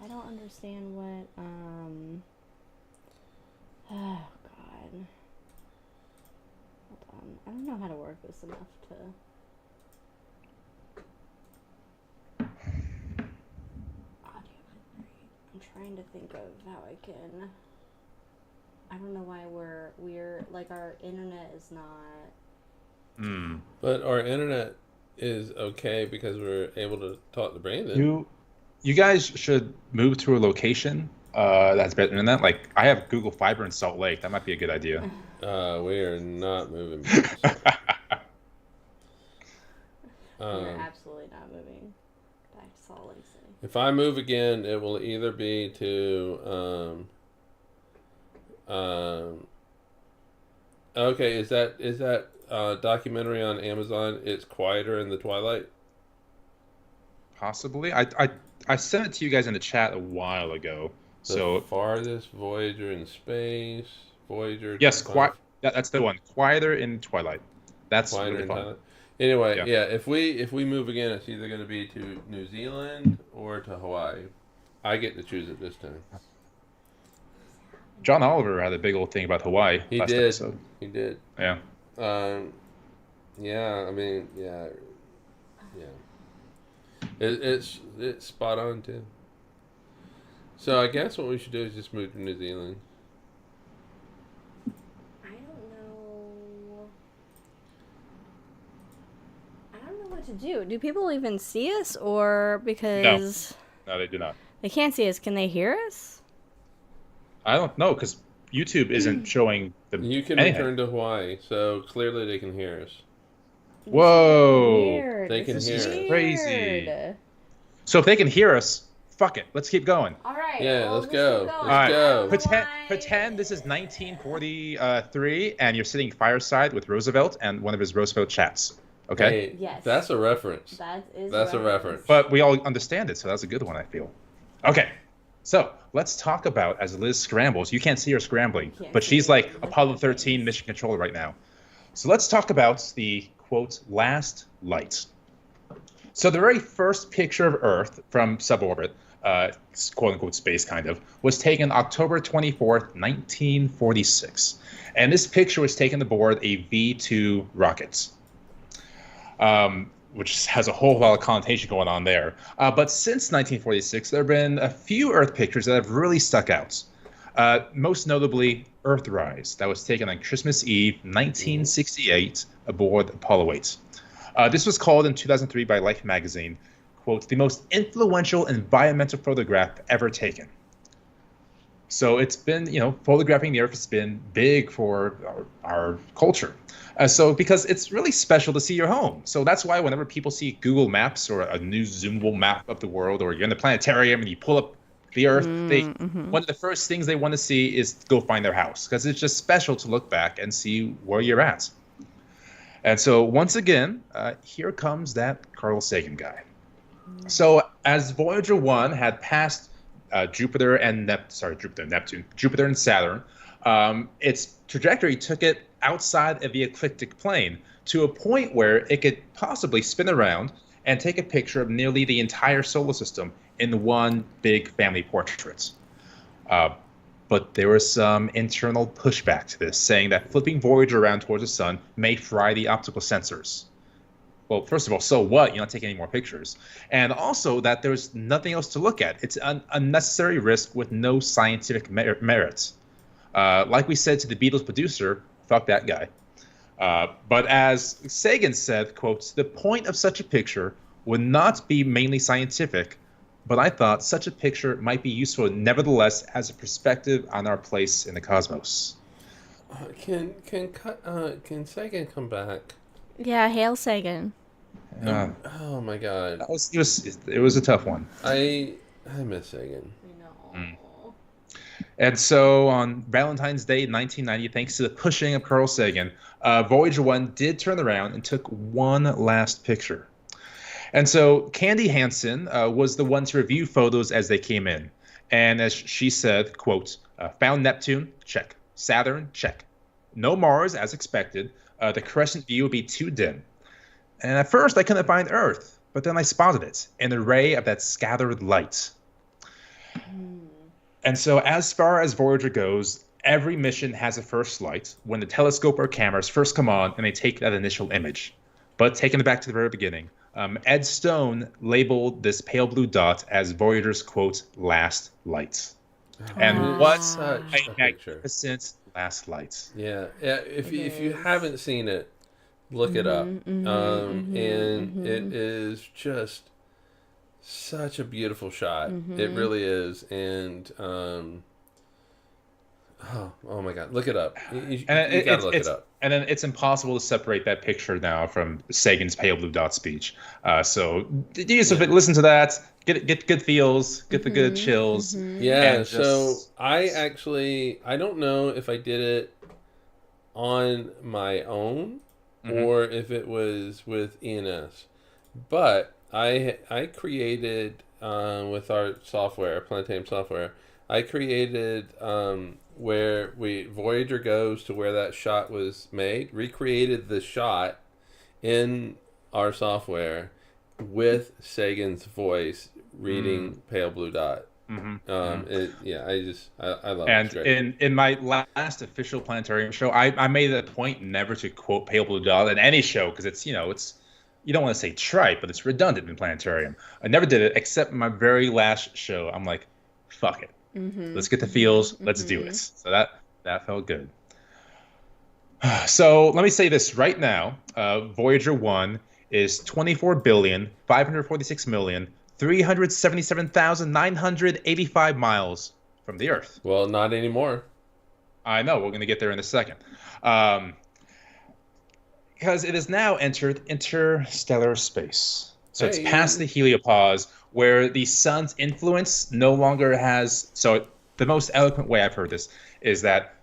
B: I don't understand what. Oh God. Hold on. I don't know how to work this enough to. I'm trying to think of how I can. I don't know why we're like our internet is not.
C: But our internet is okay because we're able to talk to Brandon.
A: You guys should move to a location that's better than that. Like I have Google Fiber in Salt Lake. That might be a good idea.
C: We are not moving.
B: We're absolutely not moving back to Salt Lake City.
C: If I move again, it will either be to okay, is that documentary on Amazon? It's Quieter in the Twilight.
A: Possibly. I sent it to you guys in the chat a while ago.
C: The farthest Voyager in space. Voyager.
A: Yes, that's the one. Quieter in Twilight. That's
C: Quieter
A: really fun.
C: Twilight. Anyway, yeah. If we move again, it's either going to be to New Zealand or to Hawaii. I get to choose it this time.
A: John Oliver had a big old thing about Hawaii.
C: He
A: last
C: did.
A: Episode.
C: He did.
A: Yeah.
C: Yeah. I mean, yeah. It's spot on too. So I guess what we should do is just move to New Zealand.
B: I don't know what to do. Do people even see us, or because
A: No, they do not.
B: They can't see us? Can they hear us?
A: I don't know because YouTube isn't showing them.
C: You can return to Hawaii, so clearly they can hear us.
A: Whoa!
B: Weird.
C: They can hear us.
A: Crazy. So if they can hear us, fuck it. Let's keep going.
B: All right.
C: Yeah, let's go.
A: Let's
C: go.
A: Pretend this is 1943 and you're sitting fireside with Roosevelt and one of his Roosevelt chats. Okay?
B: Hey, yes.
C: That's a reference. That's a reference.
A: But we all understand it, so that's a good one, I feel. Okay. So let's talk about as Liz scrambles. You can't see her scrambling, but she's like Apollo 13 mission controller right now. So let's talk about the, quote, last light. So the very first picture of Earth from suborbit, quote-unquote space kind of, was taken October 24th, 1946. And this picture was taken aboard a V-2 rocket, which has a whole lot of connotation going on there. But since 1946, there have been a few Earth pictures that have really stuck out. Most notably, Earthrise, that was taken on Christmas Eve, 1968, aboard Apollo 8. This was called in 2003 by Life magazine, quote, the most influential environmental photograph ever taken. So it's been, photographing the Earth has been big for our culture. So because it's really special to see your home. So that's why whenever people see Google Maps or a new zoomable map of the world, or you're in the planetarium and you pull up the Earth, one of the first things they want to see is go find their house, because it's just special to look back and see where you're at. And so once again, here comes that Carl Sagan guy. So as Voyager 1 had passed Jupiter and Saturn, its trajectory took it outside of the ecliptic plane to a point where it could possibly spin around and take a picture of nearly the entire solar system in one big family portrait. But there was some internal pushback to this, saying that flipping Voyager around towards the sun may fry the optical sensors. Well, first of all, so what? You're not taking any more pictures. And also that there's nothing else to look at. It's an unnecessary risk with no scientific merit. Like we said to the Beatles producer, fuck that guy. But as Sagan said, quotes, the point of such a picture would not be mainly scientific, but I thought such a picture might be useful nevertheless as a perspective on our place in the cosmos.
C: Can Sagan come back?
B: Yeah, hail Sagan.
C: Oh my God!
A: It was a tough one.
C: I miss Sagan.
B: I know.
A: And so on Valentine's Day 1990, thanks to the pushing of Carl Sagan, Voyager 1 did turn around and took one last picture. And so Candy Hansen was the one to review photos as they came in. And as she said, quote, found Neptune, check. Saturn, check. No Mars, as expected. The crescent view would be too dim. And at first I couldn't find Earth, but then I spotted it, an array of that scattered light. And so as far as Voyager goes, every mission has a first light when the telescope or cameras first come on and they take that initial image. But taking it back to the very beginning, Ed Stone labeled this pale blue dot as Voyager's, quote, last light. And what a magnificent last light.
C: Yeah. If you haven't seen it, look it up. And it is just such a beautiful shot. It really is. And oh my God, look it up. You gotta look it up.
A: And then it's impossible to separate that picture now from Sagan's pale blue dot speech. So listen to that, get good feels, get the good chills.
C: Yeah. So I don't know if I did it on my own or if it was with ENS, but I created with our software, Planetarium software, I created where Voyager goes to where that shot was made, recreated the shot in our software with Sagan's voice reading Pale Blue Dot. I love it.
A: And in my last official Planetarium show, I made it a point never to quote Pale Blue Dot in any show because it's you don't want to say trite, but it's redundant in Planetarium. I never did it except my very last show. I'm like, fuck it. Let's get the feels. Let's do it. So that felt good. So let me say this right now. Voyager 1 is 24,546,377,985 miles from the Earth.
C: Well, not anymore.
A: I know. We're going to get there in a second. Because it has now entered interstellar space. So it's past the heliopause, where the sun's influence no longer has... So the most eloquent way I've heard this is that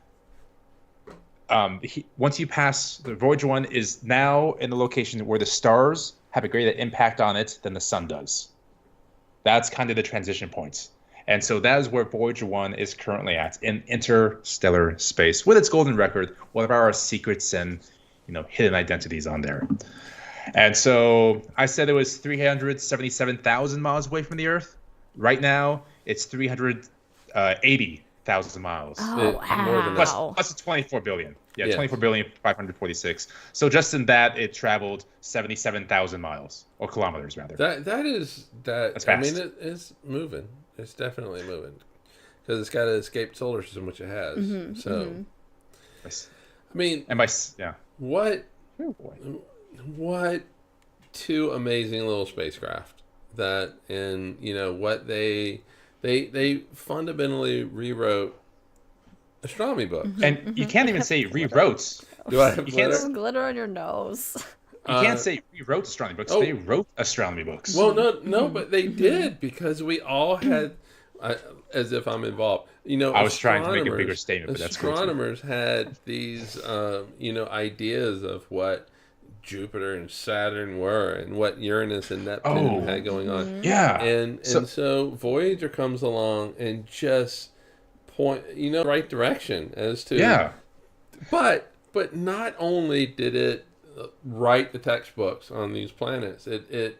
A: once you pass... The Voyager 1 is now in the location where the stars have a greater impact on it than the sun does. That's kind of the transition point. And so that is where Voyager 1 is currently at, in interstellar space, with its golden record, one of our secrets and hidden identities on there. And so I said it was 377,000 miles away from the Earth. Right now, it's 380,000 miles.
B: Oh, wow.
A: Plus 24 billion. Yeah, 24,546. So just in that, it traveled 77,000 miles, or kilometers, rather.
C: That's fast. I mean, it's moving. It's definitely moving. Because it's got an escaped solar system, which it has. I mean... What? Oh boy. What two amazing little spacecraft that, and what they fundamentally rewrote astronomy books.
A: And you can't even say rewrote.
C: Do I have
B: glitter on your nose?
A: You can't say rewrote astronomy books. They wrote astronomy books.
C: Well, no, but they did, because we all had, as if I'm involved.
A: I was trying to make a bigger statement, but that's cool.
C: Astronomers had these, ideas of what Jupiter and Saturn were, and what Uranus and Neptune had going on.
A: Yeah,
C: and so Voyager comes along and just point, right direction as to. But not only did it write the textbooks on these planets, it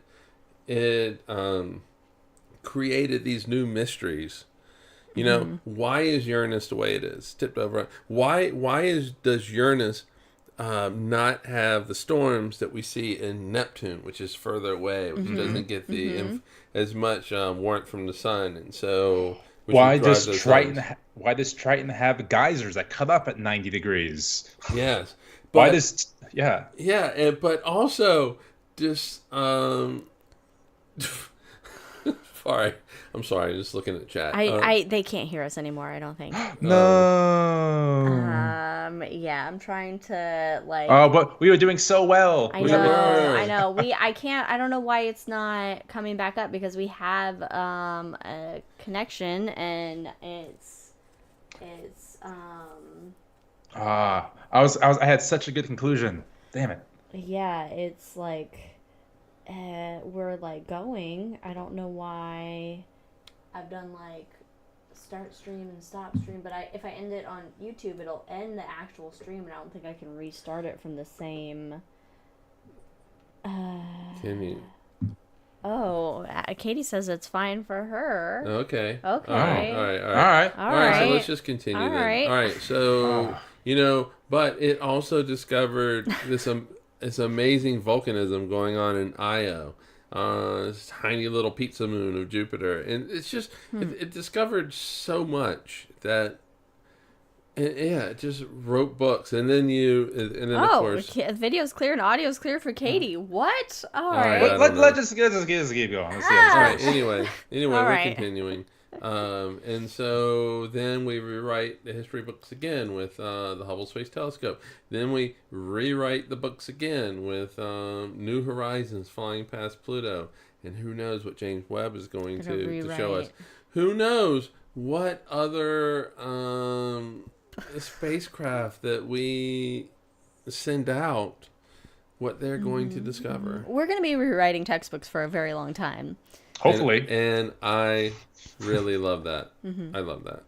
C: created these new mysteries. Why is Uranus the way it is, tipped over? Why does Uranus not have the storms that we see in Neptune, which is further away, which doesn't get the as much warmth from the sun, and so
A: why does Triton have geysers that cut up at 90 degrees?
C: Yes,
A: but
C: but also just Sorry. I'm sorry. Just looking at the chat.
B: They can't hear us anymore, I don't think.
A: No.
B: Yeah, I'm trying to
A: Oh, but we were doing so well.
B: I know. I don't know why it's not coming back up because we have a connection and it's
A: I had such a good conclusion. Damn it.
B: Yeah, it's like we're like going. I don't know why I've done like start stream and stop stream, but if I end it on YouTube, it'll end the actual stream, and I don't think I can restart it from the same.
C: Can you?
B: Oh, Katie says it's fine for her.
C: Okay.
B: Okay.
C: All right. So let's just continue then.
B: Right.
C: All right. So but it also discovered this amazing volcanism going on in Io. This tiny little pizza moon of Jupiter, and it's just it discovered so much that it just wrote books, and then of course
B: video's clear and audio's clear for Katie. What? All right.
A: Let's just keep going. Let's see
C: all right. Anyway, we're continuing. And so then we rewrite the history books again with the Hubble Space Telescope. Then we rewrite the books again with New Horizons flying past Pluto. And who knows what James Webb is going to show us. Who knows what other spacecraft that we send out, what they're going to discover.
B: We're going to be rewriting textbooks for a very long time.
A: Hopefully.
C: And I really love that. I love that.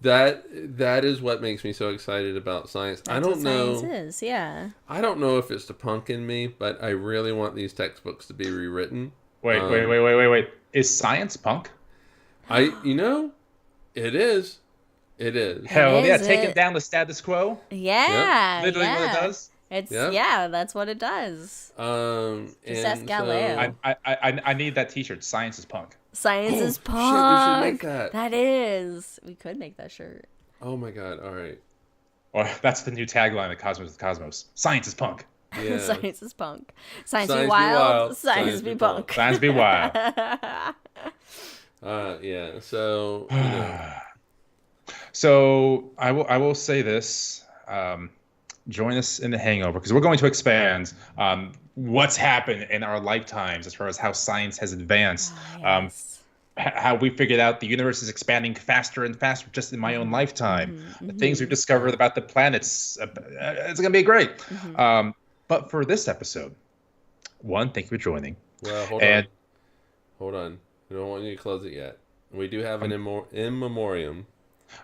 C: That is what makes me so excited about science.
B: That's what science is, yeah.
C: I don't know if it's the punk in me, but I really want these textbooks to be rewritten.
A: Wait. Is science punk?
C: It is. It is.
A: Hell yeah, taking down the status quo.
B: Yeah.
A: Literally what it does.
B: That's what it does. Just ask Galileo.
A: I need that T-shirt. Science is punk.
B: Science is punk.
C: Shit, we should make that.
B: That is. We could make that shirt.
C: Oh my god! All right.
A: Or that's the new tagline of Cosmos with Cosmos. Science is punk.
C: Yeah.
B: Science is punk. Science be wild. Science be punk.
A: Science be wild.
C: Yeah. So.
A: So I will say this. Join us in the hangover because we're going to expand what's happened in our lifetimes as far as how science has advanced.
B: Yes.
A: How we figured out the universe is expanding faster and faster just in my own lifetime. The things we've discovered about the planets. It's going to be great. But for this episode, thank you for joining.
C: Well, hold on. I don't want you to close it yet. We do have an in memoriam.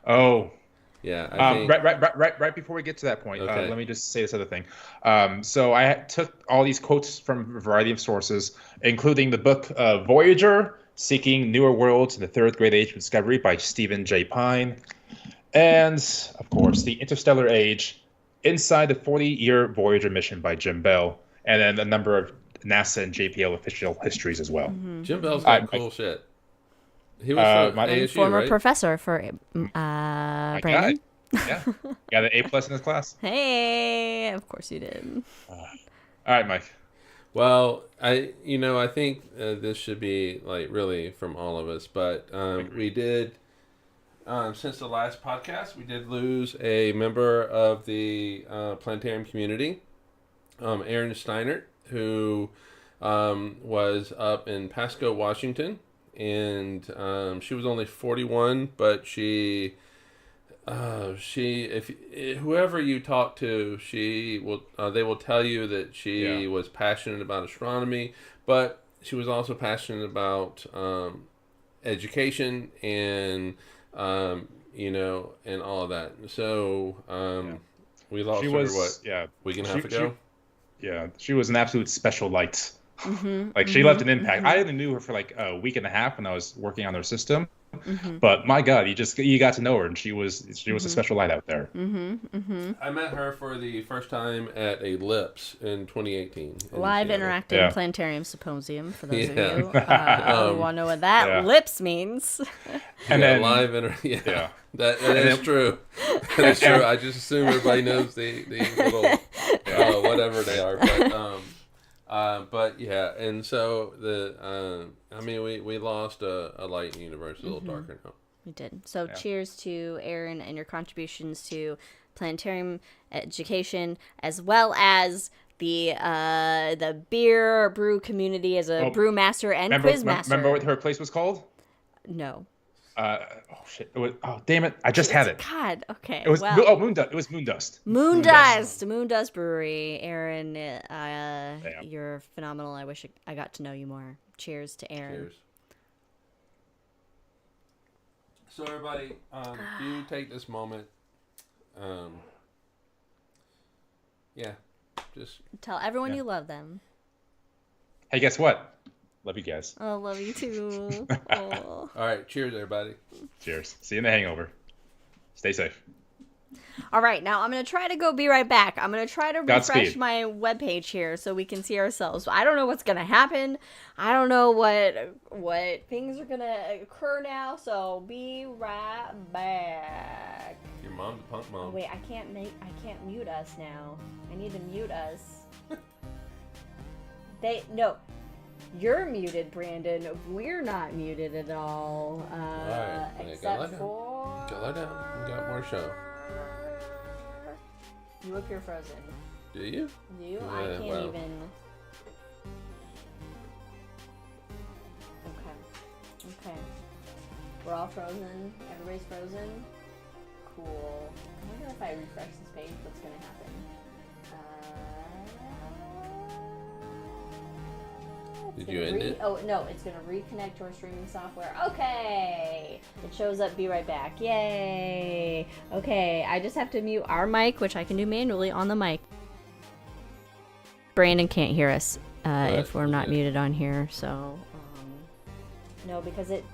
A: Oh.
C: Yeah. I think...
A: Right before we get to that point,
C: okay.
A: Let me just say this other thing. So I took all these quotes from a variety of sources, including the book Voyager, Seeking Newer Worlds in the Third Great Age of Discovery by Stephen J. Pine, and, of course, The Interstellar Age, Inside the 40-Year Voyager Mission by Jim Bell, and then a number of NASA and JPL official histories as well.
C: Jim Bell's got cool shit. He was
B: my
C: ASU,
B: former
C: right?
B: professor for Brandon.
A: Yeah, got an A+ in his class.
B: Hey, of course you did.
A: All right, Mike.
C: Well, I think this should be like really from all of us, but we did since the last podcast, we did lose a member of the Planetarium community, Erin Steinert, who was up in Pasco, Washington. And she was only 41, but she if whoever you talk to, they will tell you that she was passionate about astronomy, but she was also passionate about education and and all of that. So we lost her. Week and a half ago.
A: She was an absolute special light. She left an impact. I only knew her for like a week and a half when I was working on her system, but my God, you got to know her, and she was a special light out there.
C: I met her for the first time at a LIPS in 2018.
B: Live Interactive Planetarium Symposium, for those of you who want to know what that LIPS means.
C: And then live that is true. That is true. I just assume everybody knows the little whatever they are, but But yeah, and so we lost a light universe, a little darker now.
B: We did. So cheers to Aaron and your contributions to Planetarium education, as well as the beer brew community as a brewmaster and quizmaster.
A: Remember what her place was called?
B: No.
A: Shit! Damn it! I just had it.
B: God. Okay.
A: It was Moondust. It was Moondust.
B: Moondust Brewery. Aaron, you're phenomenal. I wish I got to know you more. Cheers to Aaron.
C: Cheers. So everybody, do take this moment. Just
B: tell everyone you love them.
A: Hey, guess what? Love you guys.
B: Oh, love you too.
C: All right, cheers, everybody.
A: Cheers. See you in the hangover. Stay safe.
B: All right, now I'm going to try to go be right back. I'm going to try to refresh my webpage here so we can see ourselves. I don't know what's going to happen. I don't know what things are going to occur now, so be right back.
C: Your mom's a punk mom.
B: Oh, wait, I can't mute us now. I need to mute us. No. You're muted, Brandon. We're not muted at all.
C: Right.
B: Except for...
C: Go lie down. We got more show.
B: You appear frozen.
C: Do you?
B: Do you? I can't even... Okay. We're all frozen. Everybody's frozen. Cool. I wonder if I refresh this page, what's going to happen.
C: Did you end it?
B: Oh, no, it's going to reconnect to our streaming software. Okay. It shows up, be right back. Yay. Okay, I just have to mute our mic, which I can do manually on the mic. Brandon can't hear us if we're not muted on here, so... no, because it...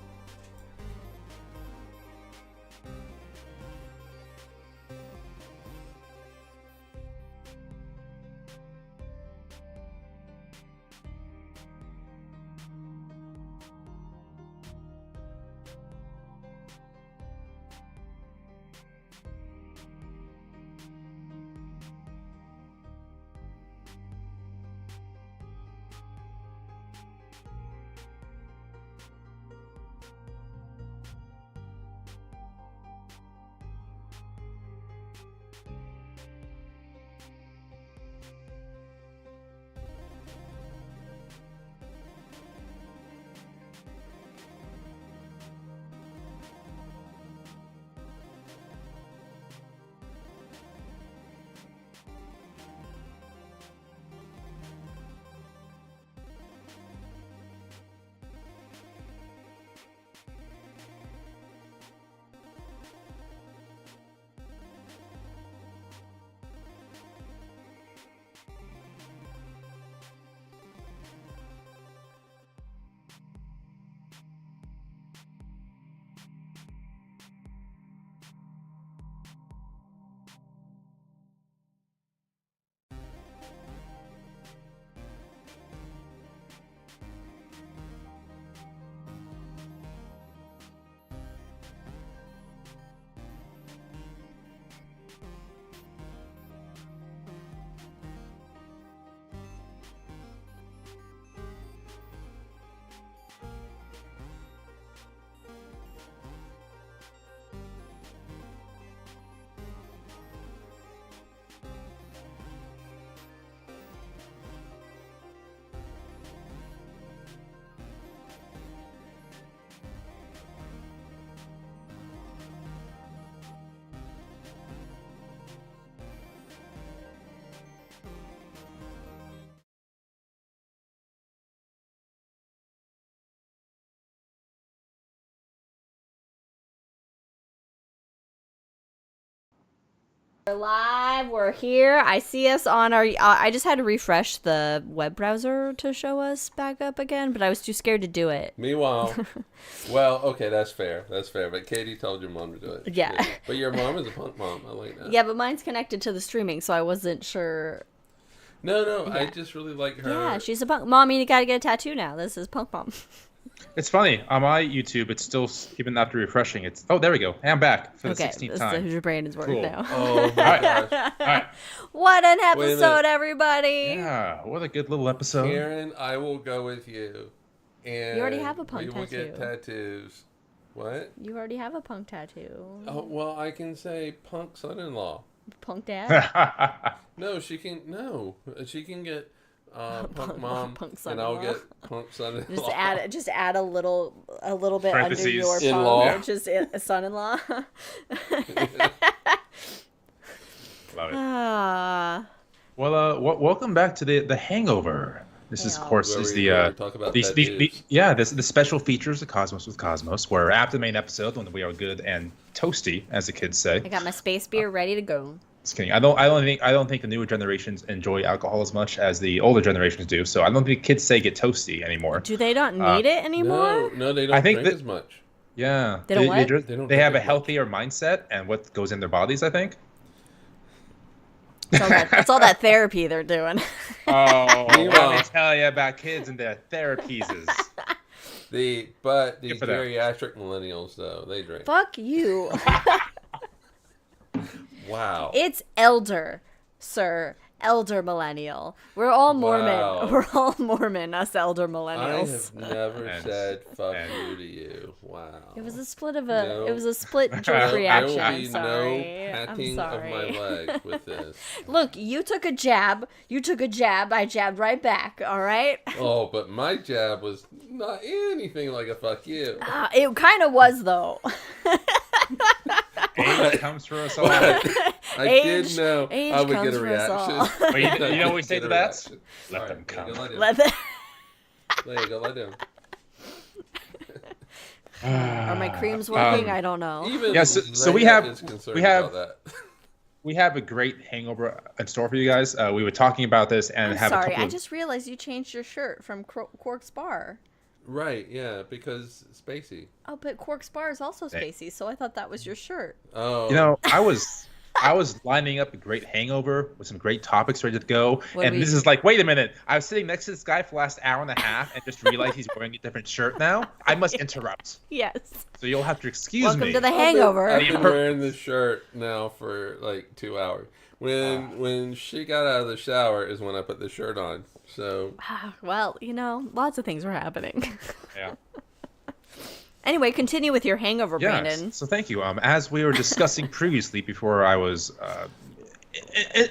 B: We're live. We're here. I see us on our... I just had to refresh the web browser to show us back up again, but I was too scared to do it.
C: Meanwhile... well, okay, that's fair. That's fair. But Katie told your mom to do it.
B: Yeah.
C: But your mom is a punk mom. I like that.
B: Yeah, but mine's connected to the streaming, so I wasn't sure...
C: No, yeah. I just really like her.
B: Yeah, she's a punk... Mommy, you gotta get a tattoo now. This is punk mom.
A: It's funny. On my YouTube, it's still, even after refreshing, it's... Oh, there we go. I'm back for the 16th time.
B: Okay, Brandon's work now.
C: Oh, my gosh.
A: All right.
B: What an episode, everybody.
A: Yeah, what a good little episode.
C: Karen, I will go with you. And
B: you already have a punk
C: we will
B: tattoo.
C: get tattoos. What?
B: You already have a punk tattoo.
C: Oh, well, I can say punk son-in-law.
B: Punk dad?
C: No, she can get punk mom,
B: punk
C: and I'll get punk son-in-law.
B: Just add a little bit under your
C: in-law.
B: punk, just son-in-law.
A: Love it. Well, welcome back to the Hangover. This is, of course, is the special features of Cosmos with Cosmos, where after the main episode, when we are good and toasty, as the kids say.
B: I got my space beer ready to go.
A: Just kidding. I don't think the newer generations enjoy alcohol as much as the older generations do. So I don't think kids say get toasty anymore.
B: Do they not need it anymore?
C: No, they don't drink as much.
A: Yeah,
B: they don't
A: they have a healthier mindset and what goes in their bodies, I think.
B: It's all that therapy they're doing.
A: Oh, let me tell you about kids and their therapies.
C: The geriatric millennials, though, they drink.
B: Fuck you.
C: Wow.
B: It's elder, sir. Elder millennial. We're all Mormon.
C: Wow.
B: We're all Mormon, us elder millennials.
C: I have never said fuck you to you. Wow.
B: It was a split joke reaction. I'm sorry.
C: Patting of my leg with this.
B: Look, you took a jab. I jabbed right back. All right.
C: Oh, but my jab was not anything like a fuck you.
B: It kind of was though.
A: Age comes for us all.
C: I did know I would get a reaction.
A: You know what we say to that? Let them come.
B: Let them.
C: There you go. Let them.
B: Are my creams working? I don't know.
A: So we have a great hangover in store for you guys. We were talking about this and
B: I just realized you changed your shirt from Quark's Bar.
C: Right, yeah, because spacey.
B: Oh, but Quark's Bar is also spacey, so I thought that was your shirt.
C: Oh.
A: You know, I was lining up a great hangover with some great topics ready to go. This is like, wait a minute. I was sitting next to this guy for the last hour and a half and just realized he's wearing a different shirt now. I must interrupt.
B: Yes.
A: So you'll have to excuse me.
B: Welcome to the hangover.
C: I've been wearing this shirt now for like 2 hours. When she got out of the shower is when I put the shirt on. So.
B: Well, lots of things were happening.
A: Yeah.
B: Anyway, continue with your hangover, Brandon.
A: So thank you. As we were discussing previously before I was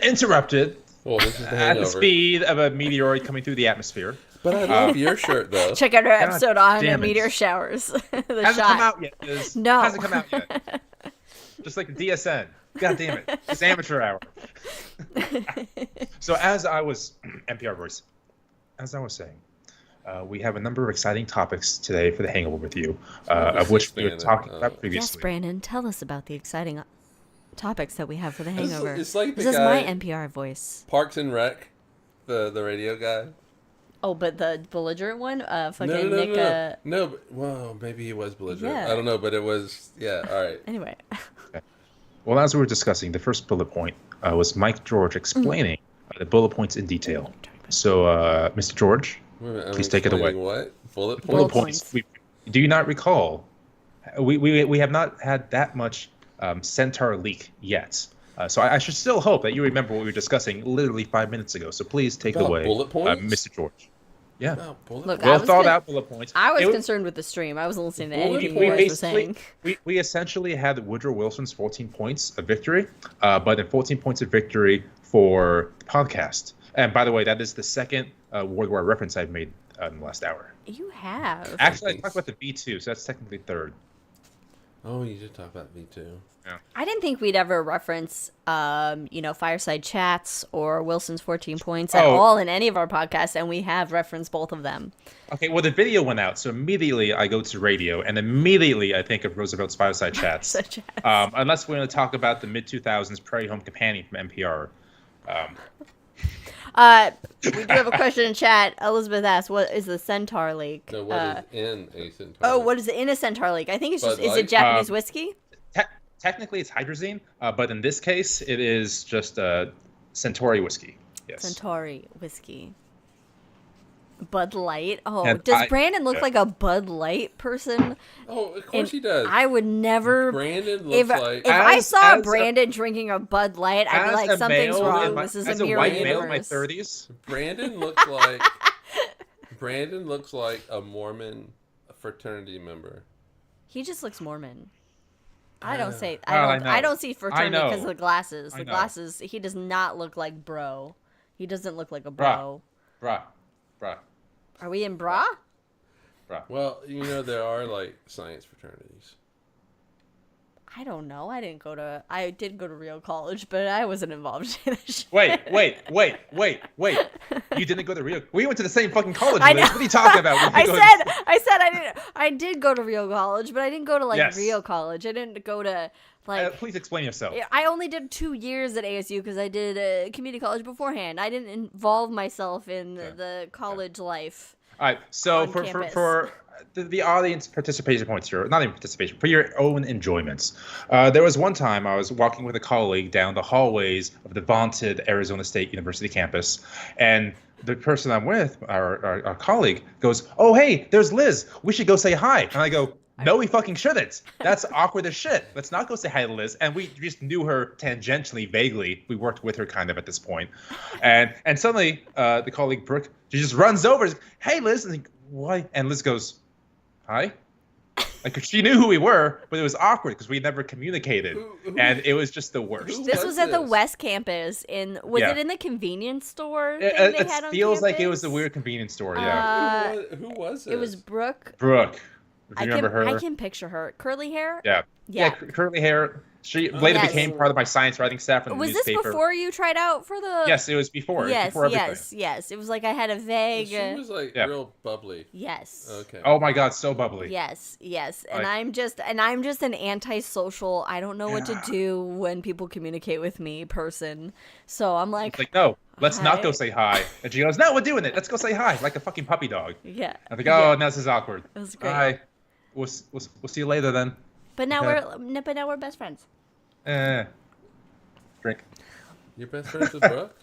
A: interrupted
C: this is the hangover.
A: At the speed of a meteoroid coming through the atmosphere.
C: But I love your shirt, though.
B: Check out our episode on meteor showers.
A: Hasn't come out yet.
B: No.
A: Hasn't come out yet. Just like the DSN. God damn it. It's amateur hour. So as I was... NPR voice. As I was saying, we have a number of exciting topics today for the hangover with you, of which we were talking about previously.
B: Yes, Brandon, tell us about the exciting topics that we have for the hangover.
C: It's like
B: this is my NPR voice.
C: Parks and Rec, the radio guy.
B: Oh, but the belligerent one?
C: No, but maybe he was belligerent.
B: Yeah.
C: I don't know, but it was, all right.
B: Anyway.
A: Okay. Well, as we were discussing, the first bullet point was Mike George explaining the bullet points in detail. So, Mr. George, please take it away.
C: What? Bullet
B: points?
A: Do you not recall? We have not had that much Centaur leak yet. So I should still hope that you remember what we were discussing literally 5 minutes ago. So please take it away,
C: bullet points?
A: Mr. George. Yeah.
B: Look,
A: well thought out bullet points.
B: I was concerned with the stream. I wasn't listening to anything you guys were saying.
A: We essentially had Woodrow Wilson's 14 points of victory, but in 14 points of victory for the podcast. And by the way, that is the second World War reference I've made in the last hour.
B: You have.
A: Actually, I talked about the V2, so that's technically third.
C: Oh, you did talk about V2.
A: Yeah.
B: I didn't think we'd ever reference, Fireside Chats or Wilson's 14 points at all in any of our podcasts, and we have referenced both of them.
A: Okay, well, the video went out, so immediately I go to radio, and immediately I think of Roosevelt's Fireside Chats. Unless we're going to talk about the mid-2000s Prairie Home Companion from NPR.
B: We do have a question in chat. Elizabeth asked, "What is the Centaur Lake?"
C: No, what is in a Centaur?
B: Oh, what is in a Centaur Lake? I think it's just—is it Japanese whiskey?
A: Technically, it's hydrazine, but in this case, it is just Centauri whiskey. Yes.
B: Centauri whiskey. Bud Light. Oh, does Brandon look like a Bud Light person?
C: Oh, of course he does.
B: I would never.
C: Brandon looks like.
B: If I saw Brandon drinking a Bud Light, I'd be like, something's wrong. This is a mirror universe.
A: Male in my 30s.
C: Brandon looks like. Brandon looks like a Mormon fraternity member.
B: He just looks Mormon. I don't see fraternity because of the glasses. The glasses. He does not look like bro. He doesn't look like a bro.
A: Bruh.
B: Are we in bra?
A: Bruh.
C: Well, there are like science fraternities.
B: I don't know. I did go to real college, but I wasn't involved in it.
A: Wait. You didn't go to real. We went to the same fucking college. What are you talking about?
B: I did go to real college, but I didn't go to real college. I didn't go to
A: please explain yourself.
B: I only did 2 years at ASU because I did community college beforehand. I didn't involve myself in the college life.
A: All right. So for the audience participation points here, not even participation, for your own enjoyments. There was one time I was walking with a colleague down the hallways of the vaunted Arizona State University campus, and the person I'm with, our colleague, goes, "Oh, hey, there's Liz. We should go say hi." And I go, "No, we fucking shouldn't. That's awkward as shit. Let's not go say hi to Liz." And we just knew her tangentially, vaguely. We worked with her kind of at this point. And suddenly, the colleague, Brooke, she just runs over, "Hey, Liz." And why? And Liz goes, "Hi?" Like, she knew who we were, but it was awkward because we never communicated. And it was just the worst.
B: This was at the West Campus. Was it in the convenience store thing they had on
A: feels
B: campus?
A: Like it was a weird convenience store, yeah.
C: Who was it?
B: It was Brooke.
A: If you remember her.
B: I can picture her. Curly hair?
A: Yeah, curly hair. She later became part of my science writing staff in the newspaper.
B: Was this before you tried out for the...
A: Yes, it was before.
B: Yes. It was like I had a vague...
C: She was real bubbly.
B: Yes.
C: Okay.
A: Oh my God, so bubbly.
B: Yes. And I'm just an antisocial, I don't know what to do when people communicate with me person. So I'm like...
A: It's like, no, let's not go say hi. And she goes, "No, we're doing it. Let's go say hi." Like a fucking puppy dog.
B: Yeah.
A: I'm like, oh, no, this is awkward.
B: It was great.
A: Bye. We'll see you later then.
B: But now we're best friends.
A: Drink.
C: You're best friends with Brooke?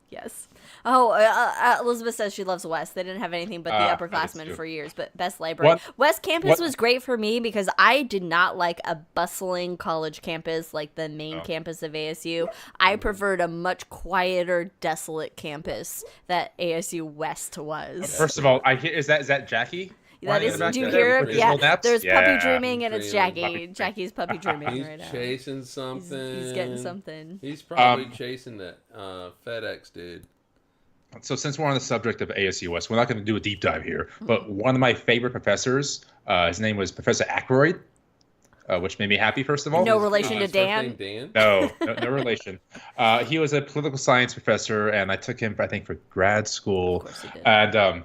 B: Yes. Oh, Elizabeth says she loves West. They didn't have anything but the upperclassmen for years, but best library. West Campus was great for me because I did not like a bustling college campus like the main campus of ASU. I preferred a much quieter, desolate campus that ASU West was.
A: First of all, is that Jackie?
B: That is, do you hear it? Yeah, there's puppy dreaming, and it's Jackie. Jackie's puppy dreaming right now.
C: He's chasing something.
B: He's getting something.
C: He's probably chasing that FedEx dude.
A: So since we're on the subject of ASU West, we're not going to do a deep dive here, but one of my favorite professors, his name was Professor Ackroyd, which made me happy, first of all.
B: No relation to Dan?
A: No relation. He was a political science professor, and I took him, I think, for grad school.
B: Of course he did.
A: And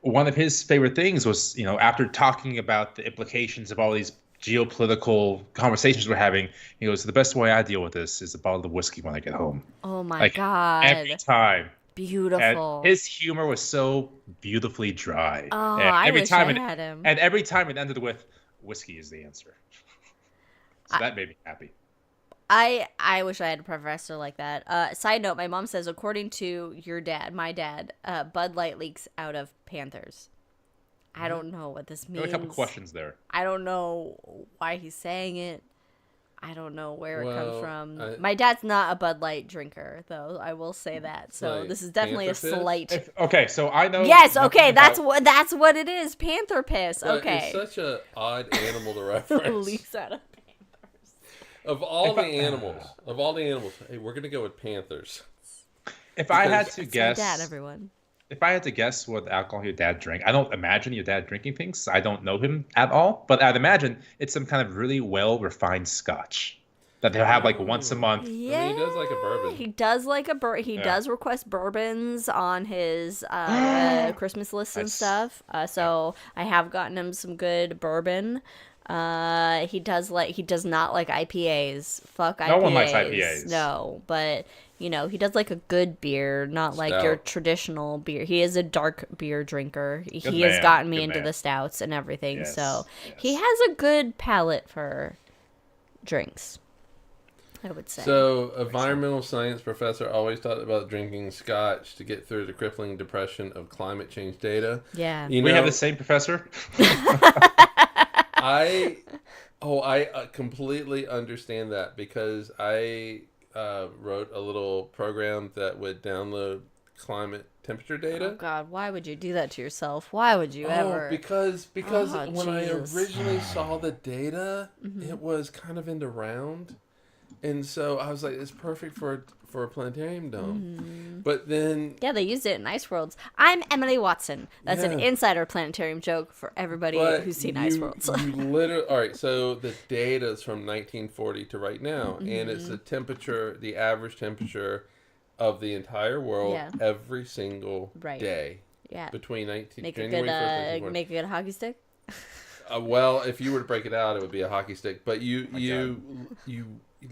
A: one of his favorite things was, after talking about the implications of all these geopolitical conversations we're having, he goes, "The best way I deal with this is a bottle of whiskey when I get home."
B: Oh my God.
A: Every time.
B: Beautiful.
A: And his humor was so beautifully dry.
B: Oh, I wish I had him.
A: And every time it ended with, "Whiskey is the answer." So that made me happy.
B: I wish I had a professor like that. Side note, my mom says, according to my dad, Bud Light leaks out of Panthers. I don't know what this means.
A: There are a couple questions there.
B: I don't know why he's saying it. I don't know where it comes from. My dad's not a Bud Light drinker, though. I will say that. So this is definitely a slight.
A: Okay, so I know.
B: Yes. Okay, that's what it is. Panther piss.
C: But
B: okay.
C: It's such an odd animal to reference.
B: Leaks out of Panthers.
C: Of all the animals, hey, we're gonna go with Panthers.
A: If I had to guess,
B: my dad, everyone.
A: If I had to guess what alcohol your dad drank, I don't imagine your dad drinking things. I don't know him at all, but I'd imagine it's some kind of really well-refined scotch that they'll have like once a month.
B: Yeah,
C: I mean, he does like a bourbon.
B: He does like a bourbon. He does request bourbons on his Christmas lists and stuff. So I have gotten him some good bourbon. He does not like IPAs. Fuck IPAs.
A: No one likes IPAs.
B: No, but he does like a good beer, not like your traditional beer. He is a dark beer drinker. He has gotten me into the stouts and everything. Yes, so he has a good palate for drinks. I would say.
C: So, environmental science professor always talked about drinking scotch to get through the crippling depression of climate change data.
B: Yeah.
A: We have the same professor.
C: I completely understand that because I wrote a little program that would download climate temperature data.
B: Oh God, why would you do that to yourself? Why would you ever?
C: Because when
B: Jesus.
C: I originally saw the data, it was kind of in the round. And so I was like, it's perfect for a planetarium dome. But then...
B: Yeah, they used it in Ice Worlds. I'm Emily Watson. That's an insider planetarium joke for everybody who's seen Ice Worlds.
C: You literally... All right, so the data is from 1940 to right now. And it's the temperature, the average temperature of the entire world every single day.
B: Yeah.
C: Between
B: Make
C: January 1st and
B: make a good hockey stick?
C: Well, if you were to break it out, it would be a hockey stick. But you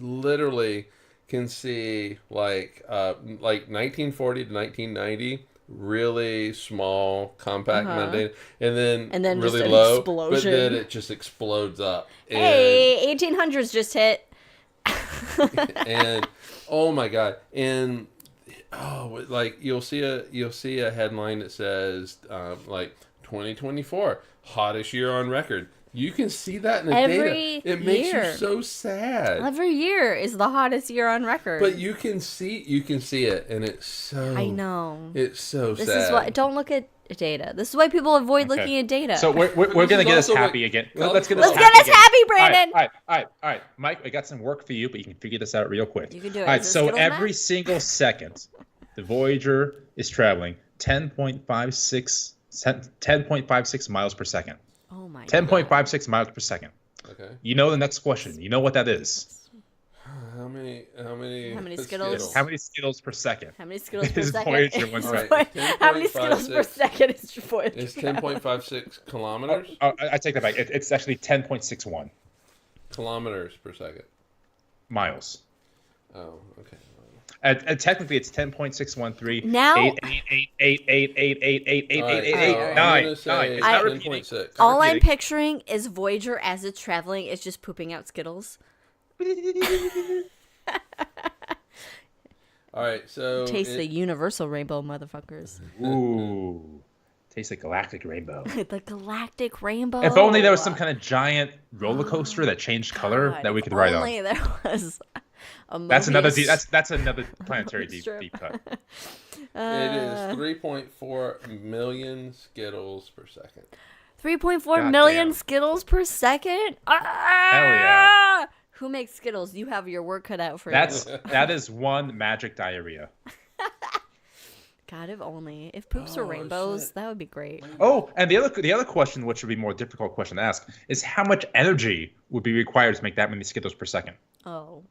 C: literally can see like 1940 to 1990, really small, compact mundane, and then really
B: just
C: low,
B: explosion.
C: but then it just explodes up.
B: Hey, 1800s just hit.
C: And oh my God, and like you'll see a headline that says like 2024 hottest year on record. You can see that in the data. It makes you so sad.
B: Every year is the hottest year on record.
C: But you can see it, and it's so...
B: I know.
C: It's so sad.
B: This is why... Don't look at data. This is why people avoid looking at data.
A: So we're going to get us happy again. Let's get us
B: happy, Brandon!
A: All right. Mike, I got some work for you, but you can figure this out real quick.
B: You can do it.
A: All right, so every single second, the Voyager is traveling 10.56 miles per second.
B: Oh my
A: 10.56 miles per second.
C: Okay.
A: You know the next question. You know what that is.
C: How many
B: Skittles?
A: How many Skittles per second?
B: How many Skittles per second?
A: Voyager one
C: right.
B: How many Skittles per second is Voyager?
C: It's 10.56 kilometers?
A: I take that back. It's actually 10.61.
C: Kilometers per second.
A: Miles.
C: Oh, okay.
A: Technically, it's 10.613.
B: Now,
A: 88888888889.
B: All I'm picturing is Voyager as it's traveling is just pooping out Skittles.
C: All right, so
B: taste the universal rainbow, motherfuckers.
A: Ooh, taste the galactic rainbow.
B: The galactic rainbow.
A: If only there was some kind of giant roller coaster that changed color that we could ride on.
B: If only there was.
A: That's another planetary deep cut.
C: It is 3.4 million Skittles per second.
B: 3.4 million Skittles per second?
A: Hell yeah.
B: Who makes Skittles? You have your work cut out for you.
A: That is one magic diarrhea.
B: God, if only. If poops were rainbows, that would be great.
A: Oh, and the other question, which would be a more difficult question to ask, is how much energy would be required to make that many Skittles per second?
B: Oh.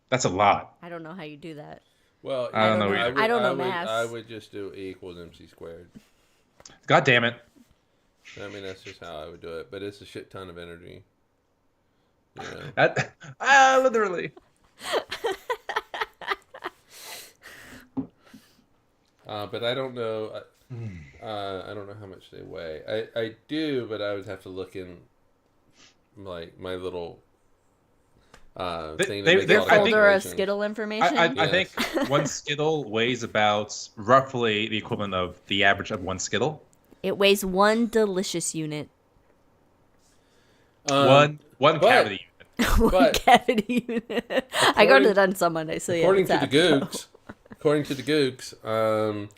A: That's a lot.
B: I don't know how you do that.
C: Well,
A: I don't know.
B: I don't know math.
C: I would just do E equals MC squared.
A: God damn it.
C: I mean, that's just how I would do it. But it's a shit ton of energy. You know?
A: Literally.
C: But I don't know. I don't know how much they weigh. I do, but I would have to look in like my little thing.
B: Your folder of Skittle information.
A: I think one Skittle weighs about roughly the equivalent of the average of one Skittle.
B: It weighs one delicious unit.
A: One cavity unit.
B: One cavity unit. I go to the Duns on Monday, so
C: according to the Googs. According to the Googs,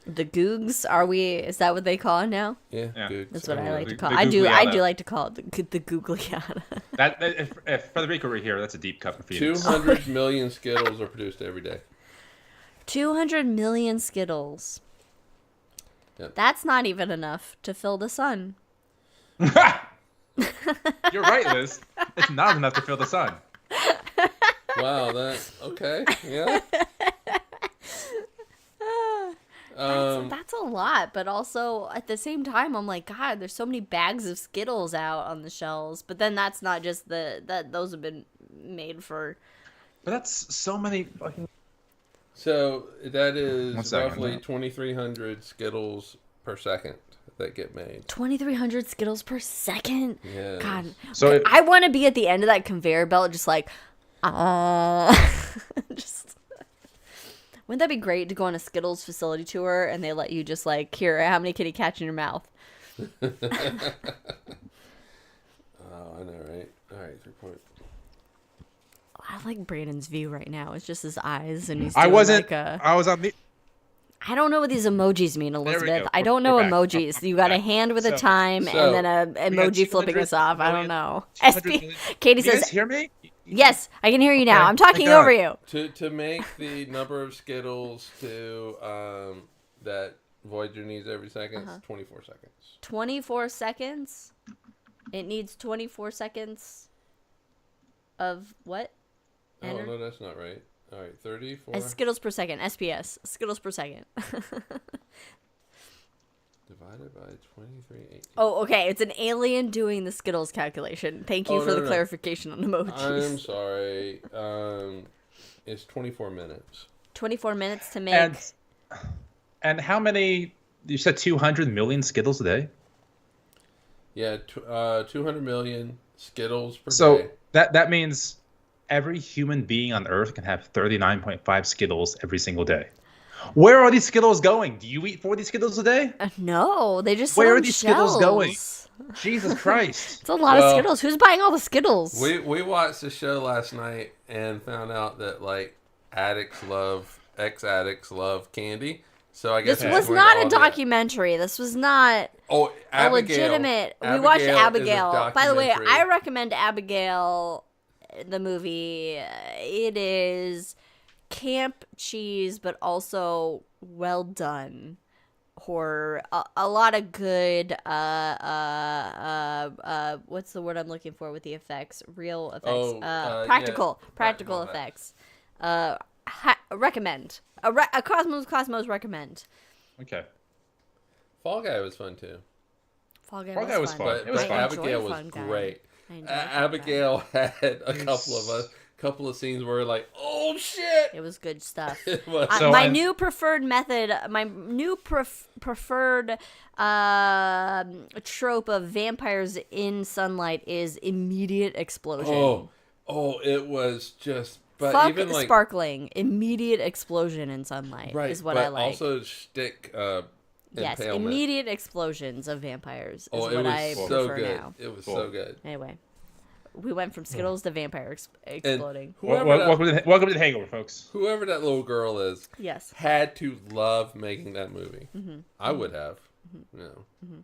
B: the Googs, is that what they call it now?
C: Yeah. Googs.
B: That's what I like to call it. I do like to call it the Googliana.
A: If Federico were here, that's a deep cut for Phoenix.
C: 200 million Skittles are produced every day.
B: 200 million Skittles.
C: Yep.
B: That's not even enough to fill the sun.
A: You're right, Liz. It's not enough to fill the sun.
C: Wow, okay. Yeah.
B: That's a lot, but also at the same time, I'm like, God, there's so many bags of Skittles out on the shelves. But then that's not just those have been made for.
A: But that's so many fucking.
C: So that is roughly 2,300 Skittles per second that get made.
B: 2,300 Skittles per second?
C: Yeah.
B: God.
A: So
B: I want to be at the end of that conveyor belt, just like, Just wouldn't that be great to go on a Skittles facility tour and they let you just like, here, how many can you catch in your mouth?
C: Oh, I know, right? All right, 3 points.
B: I like Brandon's view right now. It's just his eyes, and he's.
A: I wasn't.
B: Like a...
A: I was on the.
B: I don't know what these emojis mean, Elizabeth. I don't know
A: We're
B: emojis.
A: back.
B: You got a hand with a time and then a emoji flipping us off. I don't know. SP. Katie says.
A: You guys hear me?
B: Yes, I can hear you now.
A: Okay.
B: I'm talking over you.
C: To make the number of Skittles that Voyager needs every second, 24 seconds.
B: 24 seconds? It needs 24 seconds of what?
C: Oh, no, that's not right. All right, 34.
B: Skittles per second. SPS. Skittles per second.
C: Divided by 23.
B: Oh, okay. It's an alien doing the Skittles calculation. Thank you for the clarification on emojis.
C: I'm sorry. It's 24 minutes.
B: 24 minutes to make.
A: And how many? You said 200 million Skittles a day?
C: Yeah, 200 million Skittles per day.
A: So that means every human being on Earth can have 39.5 Skittles every single day. Where are these Skittles going? Do you eat 40 Skittles a day?
B: No, they just
A: Where are these
B: shells.
A: Skittles going? Jesus Christ.
B: It's a lot of Skittles. Who's buying all the Skittles?
C: We watched the show last night and found out that like ex-addicts love candy. So I guess
B: this was not a documentary. This was not a legitimate. We watched Abigail. By the way, I recommend Abigail, the movie. It is camp cheese, but also well done horror. A lot of good. What's the word I'm looking for with the effects? Real effects. Practical effects. Recommend. A Cosmos recommend.
A: Okay.
C: Fall Guy was fun too.
B: Fall Guy
A: was fun.
C: But Abigail was great. Abigail had a couple of scenes where like, oh shit!
B: It was good stuff.
C: My
B: new preferred method, my new preferred trope of vampires in sunlight is immediate explosion.
C: Oh, it was just. But
B: fuck
C: even like
B: sparkling, immediate explosion in sunlight is what I like.
C: Also stick.
B: Yes,
C: impalement.
B: Immediate explosions of vampires is what I
C: so
B: prefer
C: good.
B: now.
C: It was so good.
B: Anyway, we went from Skittles to vampire exploding.
A: Welcome to the Hangover, folks.
C: Whoever that little girl is,
B: yes,
C: had to love making that movie. Mm-hmm. I would have.
B: Mm-hmm.
C: No.
B: Mm-hmm.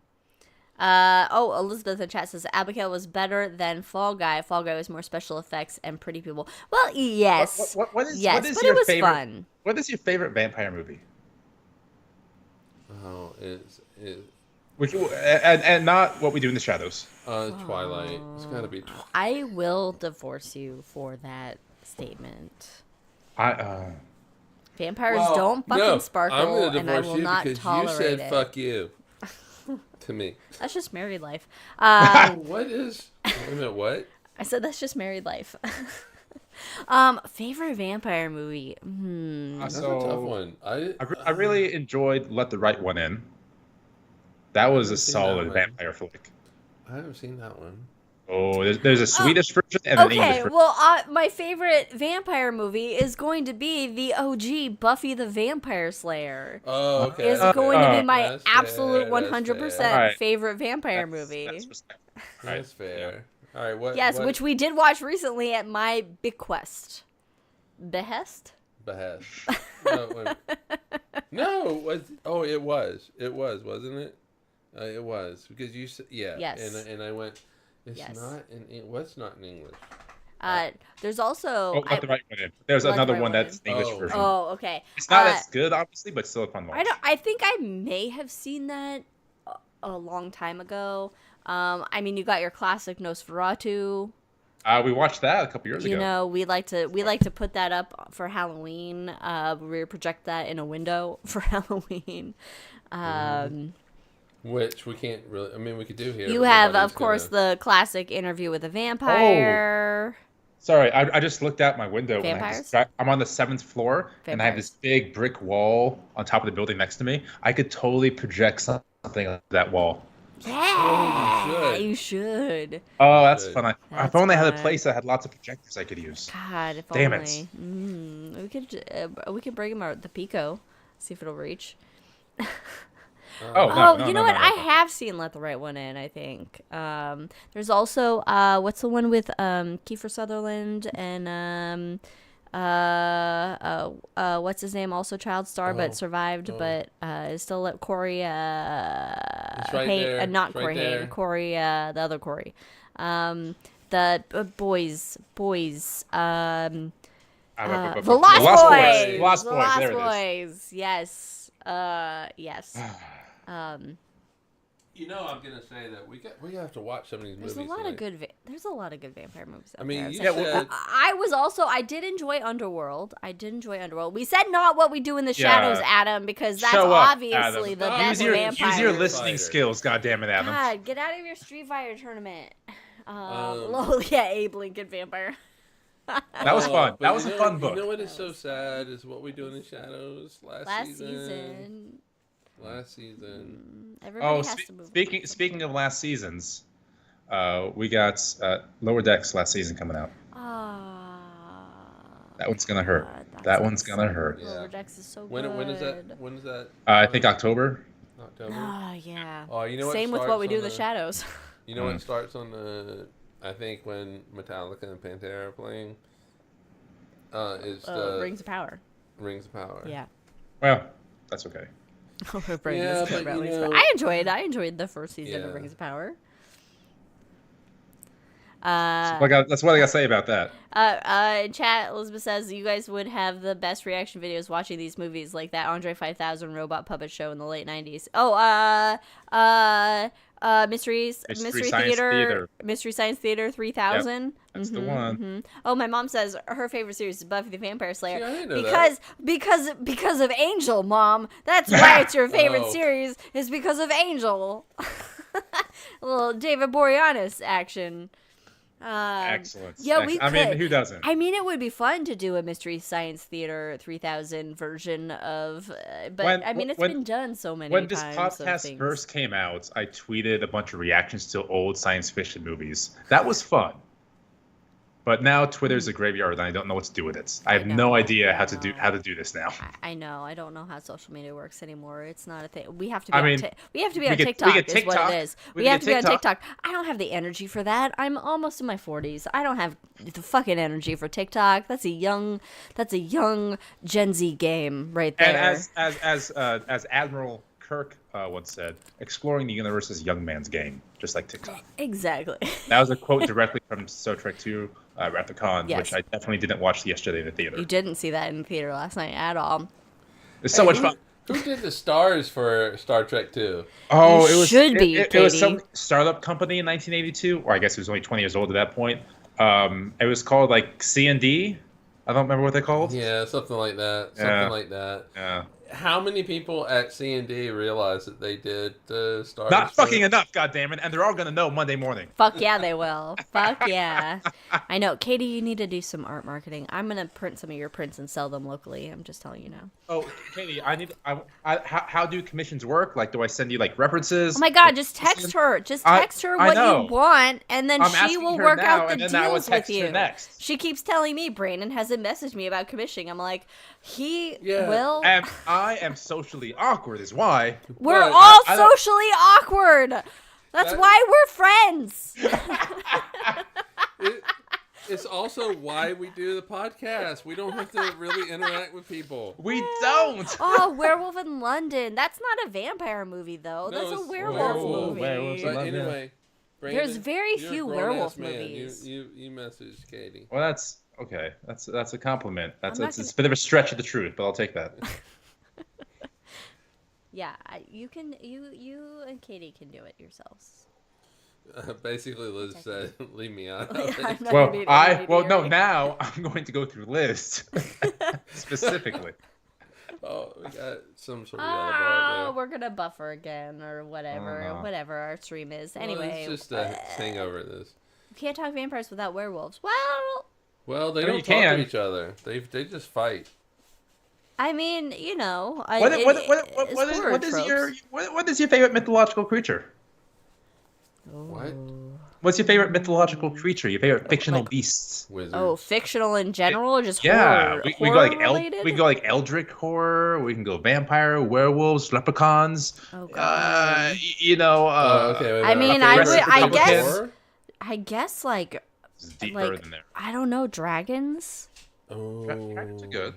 B: Elizabeth in chat says Abigail was better than Fall Guy. Fall Guy was more special effects and pretty people. Well, yes,
A: what is
B: but it was fun.
A: What is your favorite vampire movie?
C: Oh,
A: and not What We Do in the Shadows.
C: Twilight. It's got to be Twilight.
B: I will divorce you for that statement. Vampires don't fucking sparkle, and I will not tolerate it.
C: You said "fuck you" to me.
B: That's just married life.
C: What is? Wait a minute. What?
B: I said that's just married life. Favorite vampire movie?
C: That's a tough one.
A: I really enjoyed Let the Right One In. That was a solid vampire flick.
C: I haven't seen that one.
A: Oh, there's a Swedish version and an English version.
B: Well, my favorite vampire movie is going to be the OG Buffy the Vampire Slayer.
C: Oh, okay.
B: Is going to be my absolute
C: fair,
B: 100% favorite vampire movie.
C: That's fair. All right, what?
B: Yes, which we did watch recently at my bequest. Behest?
C: No, it was, wasn't it? It was because you said
B: Yes.
C: and I went. It's not in. What's not in English?
B: There's also.
A: Let the Right One In. There's another one that's the English version.
B: Oh, okay.
A: It's not as good, obviously, but still a fun one.
B: I think I may have seen that a long time ago. I mean, you got your classic Nosferatu.
A: We watched that a couple years ago.
B: You know, we like to put that up for Halloween. We project that in a window for Halloween.
C: Which we can't really. I mean, we could do here.
B: You have, of course, the classic Interview with a Vampire.
A: Sorry, I just looked out my window.
B: Vampires?
A: I'm on the 7th floor, and I have this big brick wall on top of the building next to me. I could totally project something on that wall.
B: Yeah, you should.
A: Oh, that's fun.
B: That's
A: if only I had a
B: fun.
A: place that had lots of projectors I could use.
B: God, if
A: Damn
B: only. We could bring him out the Pico, see if it'll reach. You know what? I have seen Let the Right One In, I think. There's also what's the one with Kiefer Sutherland and what's his name? Also child star, but survived, but is still at Corey. Not Corey Haim. Corey, the other Corey. The boys. The Lost Boys. Yes. Yes.
C: You know, I'm gonna say that we have to watch some of these movies.
B: There's a lot of good vampire movies.
C: I mean,
B: I did enjoy Underworld. We said not What We Do in the Shadows, Adam, because that's obviously the best vampire.
A: Use your listening skills, goddammit, Adam.
B: God, get out of your Street Fighter tournament. Abe Lincoln Vampire.
A: That was fun. That was a fun book.
C: You know what is so sad is What We Do in the Shadows last season. Last season.
B: Everybody has to move
A: speaking of last seasons, we got Lower Decks last season coming out. That one's gonna hurt. That one's gonna hurt.
B: Yeah. Lower Decks is so
C: good. When is that?
A: I think October.
B: Yeah.
C: Oh, you know what?
B: Same with What We Do in the Shadows.
C: You know what starts on the? I think when Metallica and Pantera are playing. Is the
B: Rings of Power.
C: Rings of Power.
B: Yeah.
A: Well, that's okay.
B: I enjoyed the first season of Rings of Power.
A: That's what I gotta say about that.
B: In chat, Elizabeth says you guys would have the best reaction videos watching these movies, like that Andre 5000 robot puppet show in the late 90s. Mystery Science Theater 3000.
A: Yep, that's the one.
B: Mm-hmm. Oh, my mom says her favorite series is Buffy the Vampire Slayer.
C: See, I didn't know
B: because of Angel, Mom. That's why it's your favorite series, is because of Angel. A little David Boreanaz action.
A: Excellent.
B: Yeah, we could.
A: I mean, who doesn't?
B: I mean, it would be fun to do a Mystery Science Theater 3000 version of, but it's been done so many times.
A: When this podcast first came out, I tweeted a bunch of reactions to old science fiction movies. That was fun. But now Twitter's a graveyard, and I don't know what to do with it. I have no idea how to do this now.
B: I know. I don't know how social media works anymore. It's not a thing. We have to be on TikTok. Is what it is. We have to be on TikTok. I don't have the energy for that. I'm almost in my 40s. I don't have the fucking energy for TikTok. That's a young Gen Z game right there.
A: And as Admiral Kirk once said, exploring the universe is a young man's game, just like TikTok.
B: Exactly.
A: That was a quote directly from Star Trek II Wrath of Khan, which I definitely didn't watch yesterday in the theater.
B: You didn't see that in the theater last night at all.
A: It's so much fun.
C: Who did the stars for Star Trek II?
A: Oh,
B: it
A: was some startup company in 1982, or I guess it was only 20 years old at that point. It was called like C&D. I don't remember what they're called.
C: Yeah, something like that.
A: Yeah.
C: How many people at C&D realized that they did the stars?
A: Not fucking enough, goddammit, and they're all gonna know Monday morning.
B: Fuck yeah, they will. Fuck yeah. I know, Katie. You need to do some art marketing. I'm gonna print some of your prints and sell them locally. I'm just telling you now.
A: Oh, Katie, how do commissions work? Like, do I send you like references?
B: Oh my god, just text her. Just text her what you want, and then she will work out the deals with you. She keeps telling me Brandon hasn't messaged me about commissioning. I'm like, he will.
A: And I am socially awkward, is why.
B: We're all socially awkward. That's why we're friends.
C: It's also why we do the podcast. We don't have to really interact with people.
A: We don't.
B: Oh, Werewolf in London. That's not a vampire movie, though.
C: No,
B: that's a werewolf movie.
C: But anyway, Brandon,
B: there's very few werewolf movies.
C: You messaged Katie.
A: Well, that's okay. That's a compliment. It's a bit of a stretch of the truth, but I'll take that.
B: Yeah, you and Katie can do it yourselves.
C: Basically, Liz said, "Leave me out."
A: Now I'm going to go through Liz specifically.
C: Oh, we got some sort of yellow bar there.
B: We're gonna buffer again or whatever our stream is. Anyway,
C: it's just a hangover. This.
B: You can't talk vampires without werewolves.
C: Well, they don't talk to each other. They just fight.
B: I mean, you know,
A: what is your favorite mythological creature?
C: What?
A: What's your favorite mythological creature? Your favorite fictional beasts?
C: Wizards.
B: Oh, fictional in general, or just horror?
A: We
B: horror
A: go like
B: related?
A: we go like eldritch horror. We can go vampire, werewolves, leprechauns.
B: Oh god.
C: Okay.
B: I mean, I guess like
A: It's deeper than there.
B: I don't know, dragons.
C: Oh,
A: Dragons are good.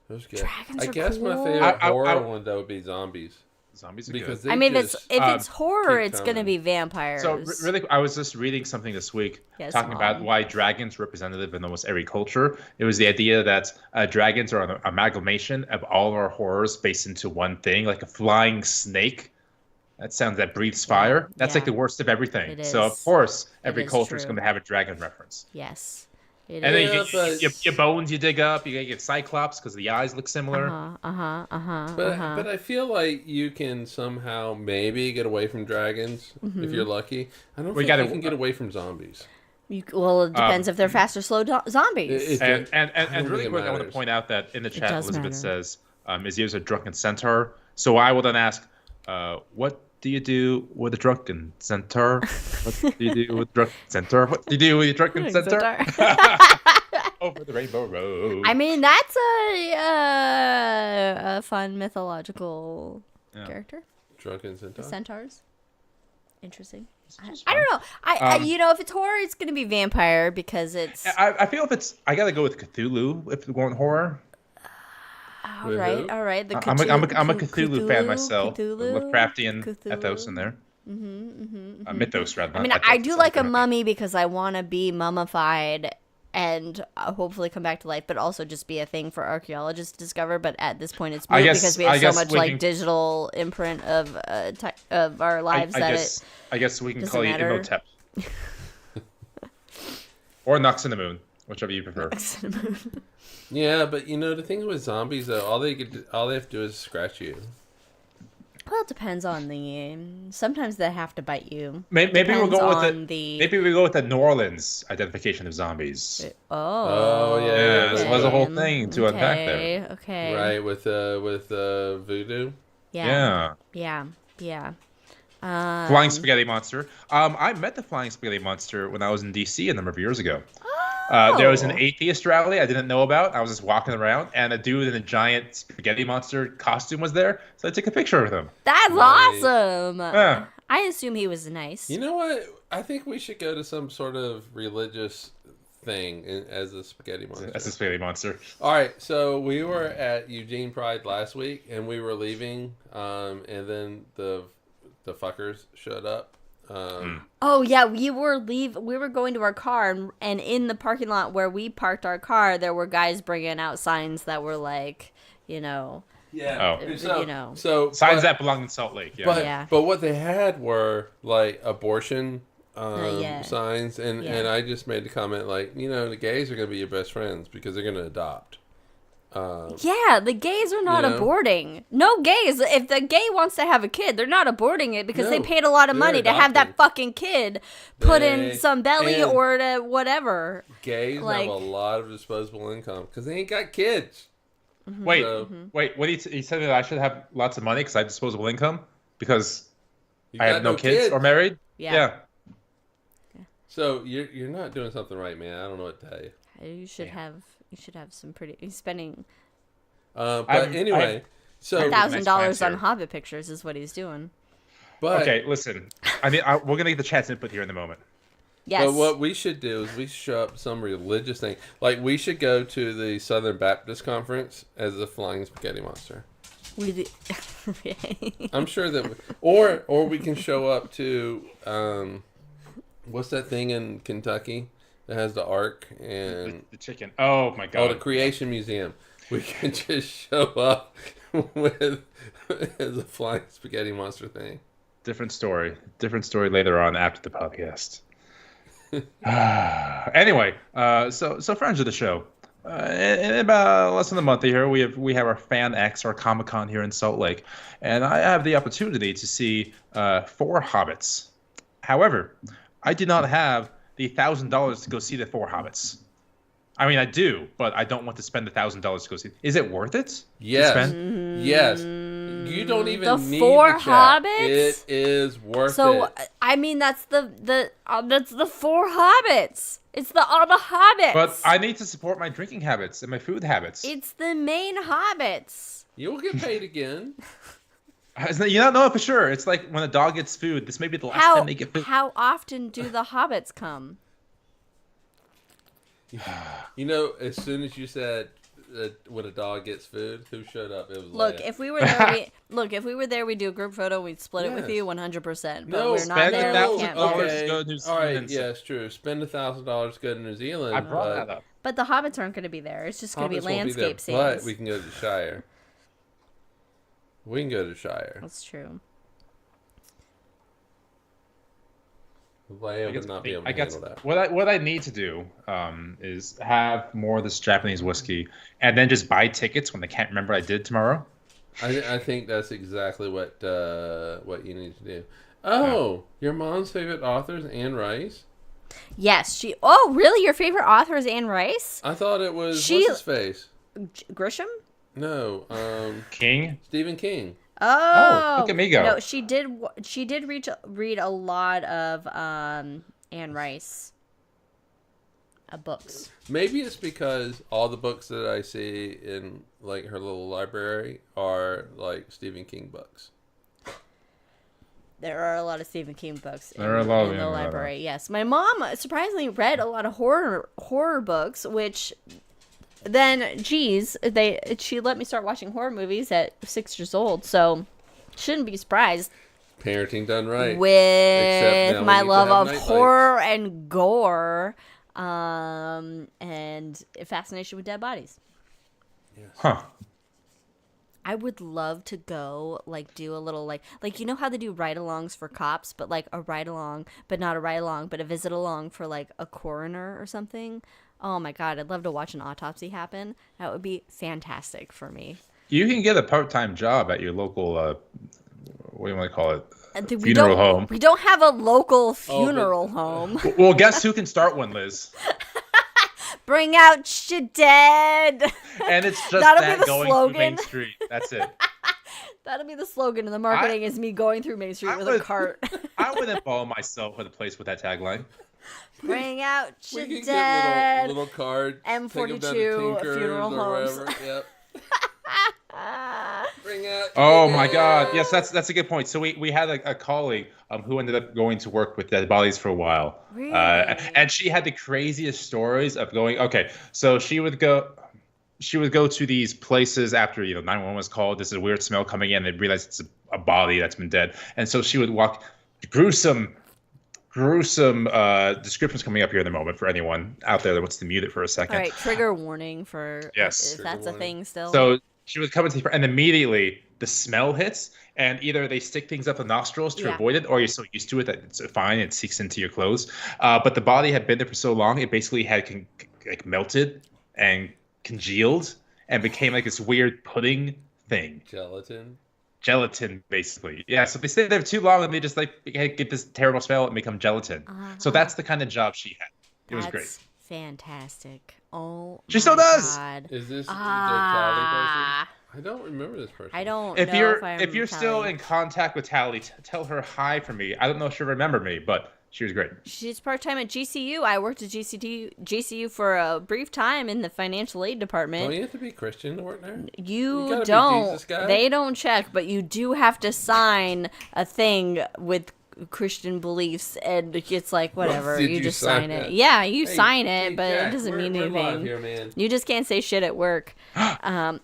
C: Those good.
B: Dragons
C: I
B: are
C: guess my
B: cool.
C: favorite horror one though would be zombies.
A: Zombies are
C: Because
A: good.
B: I mean, if it's horror,
C: keep
B: it's gonna
C: coming.
B: be vampires.
A: So really, I was just reading something this week talking about
B: Mom.
A: why dragons are representative in almost every culture. It was the idea that dragons are an amalgamation of all of our horrors based into one thing, like a flying snake. That breathes fire. That's like the worst of everything.
B: It
A: So of
B: is.
A: course,
B: It
A: every
B: is
A: culture is
B: true.
A: going to have a dragon reference.
B: Yes.
A: And then you
C: but-
A: get your bones you dig up. You get Cyclops because the eyes look similar.
C: But I feel like you can somehow maybe get away from dragons if you're lucky. I don't think you can get away from zombies.
B: Well, it depends if they're fast or slow zombies.
A: And
C: don't
A: really
C: think it
A: quick, I want to
C: matters.
A: point out that in the chat,
B: does
A: Elizabeth
B: matter.
A: says, is yours a drunken centaur? So I will then ask, what do you do with a drunken centaur? What do you do with a drunken centaur? What do you do with a drunken centaur? Over the rainbow road.
B: I mean, that's a fun mythological character.
C: Drunken centaur.
B: The centaurs. Interesting.
A: It's
B: I don't know. I if it's horror, it's gonna be vampire because it's.
A: I feel I gotta go with Cthulhu if we're going horror.
B: All right. The
A: I'm a Cthulhu fan
B: Cthulhu,
A: myself.
B: Cthulhu,
A: Lovecraftian
B: Cthulhu.
A: ethos in there. Mythos rather.
B: I mean,
A: not
B: I
A: ethos,
B: do
A: it's
B: like a
A: different.
B: mummy because I want to be mummified and hopefully come back to life, but also just be a thing for archaeologists to discover. But at this point, it's moot because we have so much digital imprint of our lives
A: I guess we can
B: doesn't
A: call you
B: matter.
A: Imhotep. Or Nux in the Moon, whichever you prefer.
C: Yeah, but the thing with zombies though, all they have to do is scratch you.
B: Well, it depends on the. Sometimes they have to bite you.
A: Maybe we'll go with
B: the.
A: Maybe we go with the New Orleans identification of zombies.
C: Oh, yeah.
A: There was a whole thing to unpack there.
B: Okay.
C: Right, with voodoo.
B: Yeah.
A: Flying spaghetti monster. I met the flying spaghetti monster when I was in DC a number of years ago. There was an atheist rally I didn't know about. I was just walking around, and a dude in a giant spaghetti monster costume was there, so I took a picture with him.
B: That's awesome.
A: Yeah.
B: I assume he was nice.
C: You know what? I think we should go to some sort of religious thing as a spaghetti monster.
A: That's a spaghetti monster.
C: All right, so we were at Eugene Pride last week, and we were leaving, and then the fuckers showed up.
B: Oh yeah, we were going to our car, and in the parking lot where we parked our car, there were guys bringing out signs that were like,
C: Yeah.
A: Oh.
C: So
A: Signs that belong in Salt Lake. Yeah.
C: But what they had were like abortion signs, and I just made the comment like, the gays are gonna be your best friends because they're gonna adopt.
B: The gays are not aborting. No gays. If the gay wants to have a kid, they're not aborting it because they paid a lot of money to have that fucking kid put in some belly or to whatever.
C: Gays have a lot of disposable income because they ain't got kids.
A: Wait, what he said that I should have lots of money because I have disposable income because I have no kids or married?
B: Yeah.
C: So you're not doing something right, man. I don't know what to tell you.
B: You should have some pretty. He's spending.
C: But anyway, so
B: $1,000 on Hobbit pictures is what he's doing.
C: But
A: okay, listen. We're gonna get the chat's input here in a moment.
B: Yes.
C: But what we should do is we should show up some religious thing. Like we should go to the Southern Baptist Conference as a flying spaghetti monster. I'm sure that, or we can show up to, what's that thing in Kentucky that has the Ark and
A: the chicken? Oh my god!
C: Oh, the Creation Museum. We can just show up with as a flying spaghetti monster thing.
A: Different story later on after the podcast. Anyway, so friends of the show. In about less than a month here, we have our Fan X, our Comic-Con here in Salt Lake, and I have the opportunity to see 4 Hobbits. However, I did not have the $1,000 to go see the 4 Hobbits. I mean, I do, but I don't want to spend the $1,000 to go see. Is it worth it?
C: Yes. Yes. You don't even
B: the
C: need
B: 4
C: the chat.
B: hobbits.
C: It is worth it.
B: So I mean, that's the 4 hobbits. It's all the hobbits.
A: But I need to support my drinking habits and my food habits.
B: It's the main hobbits.
C: You'll get paid again.
A: You don't know for sure. It's like when a dog gets food. This may be the last time they get food.
B: How often do the hobbits come?
C: You know, as soon as you said when a dog gets food, who showed up? It was
B: Look,
C: Leia.
B: if we were there, we'd do a group photo. We'd split it with you 100%. But we're not there. We can't.
C: Okay.
A: Go to New Zealand.
C: All right, yeah, it's true. Spend $1,000 go to New Zealand.
A: I brought that up.
B: But the hobbits aren't going to be there. It's just going to be landscape scenes.
C: But we can go to the Shire. We can go to the Shire.
B: That's true.
C: Leia would not be able to handle that.
A: What I need to do is have more of this Japanese whiskey, and then just buy tickets when I can't remember what I did tomorrow.
C: I think that's exactly what you need to do. Oh, your mom's favorite author is Anne Rice?
B: Yes, Oh, really? Your favorite author is Anne Rice?
C: I thought it was what's his face?
B: Grisham?
C: No,
A: King?
C: Stephen King.
B: Oh,
A: look at me go.
B: No, she did read a lot of Anne Rice books.
C: Maybe it's because all the books that I see in like her little library are like Stephen King books.
B: There are a lot of Stephen King books in
A: the
B: library. Yes, my mom surprisingly read a lot of horror books, which then, she let me start watching horror movies at 6 years old, so shouldn't be surprised.
C: Parenting done right.
B: With my love of horror and gore, and fascination with dead bodies.
C: Yes.
A: Huh.
B: I would love to go, do a little, you know how they do ride-alongs for cops, but, a ride-along, but not a ride-along, but a visit-along for, a coroner or something? Oh, my God. I'd love to watch an autopsy happen. That would be fantastic for me.
A: You can get a part-time job at your local, what do you want to call it?
B: Funeral
A: home.
B: We don't have a local funeral home.
A: Well, guess who can start one, Liz?
B: Bring out your dead.
A: And it's just
B: That'll
A: that
B: be the
A: going
B: slogan.
A: through Main Street. That's it.
B: That'll be the slogan, and the marketing is me going through Main Street with a cart.
A: I would involve myself with a place with that tagline.
B: Bring out your
C: We can
B: dead.
C: get little cards.
B: M42 funeral homes.
C: Yep. Bring out.
A: Oh my God! Yes, that's a good point. So we had a colleague who ended up going to work with dead bodies for a while,
B: really?
A: And she had the craziest stories of going. Okay, so she would go to these places after 911 was called. There's a weird smell coming in. They realize it's a body that's been dead, and so she would walk. Gruesome descriptions coming up here in the moment for anyone out there that wants to mute it for a second.
B: All right, trigger warning for
A: yes,
B: if that's a thing still.
A: So she would come into and immediately the smell hits, and either they stick things up the nostrils to avoid it, or you're so used to it that it's fine, it seeks into your clothes. But the body had been there for so long, it basically had melted and congealed and became like this weird pudding thing. Gelatin, basically. Yeah, so if they stay there too long and they just get this terrible smell and become gelatin. So that's the kind of job she had. It was great.
B: Fantastic. Oh,
A: she still does.
B: God.
C: Is this the Tally person? I don't remember this person.
B: I don't
A: if
B: know
A: you're
B: if I
A: if you're
B: Tally.
A: still in contact with Tally, tell her hi for me. I don't know if she'll remember me, but she was great.
B: She's part-time at GCU. I worked at GCU for a brief time in the financial aid department.
C: Don't you have to be Christian to work there?
B: You don't. Be Jesus guy? They don't check, but you do have to sign a thing with Christian beliefs, and it's like whatever. You just sign it. Yeah, you sign it, but Jack, it doesn't mean anything.
C: Here, man.
B: You just can't say shit at work. I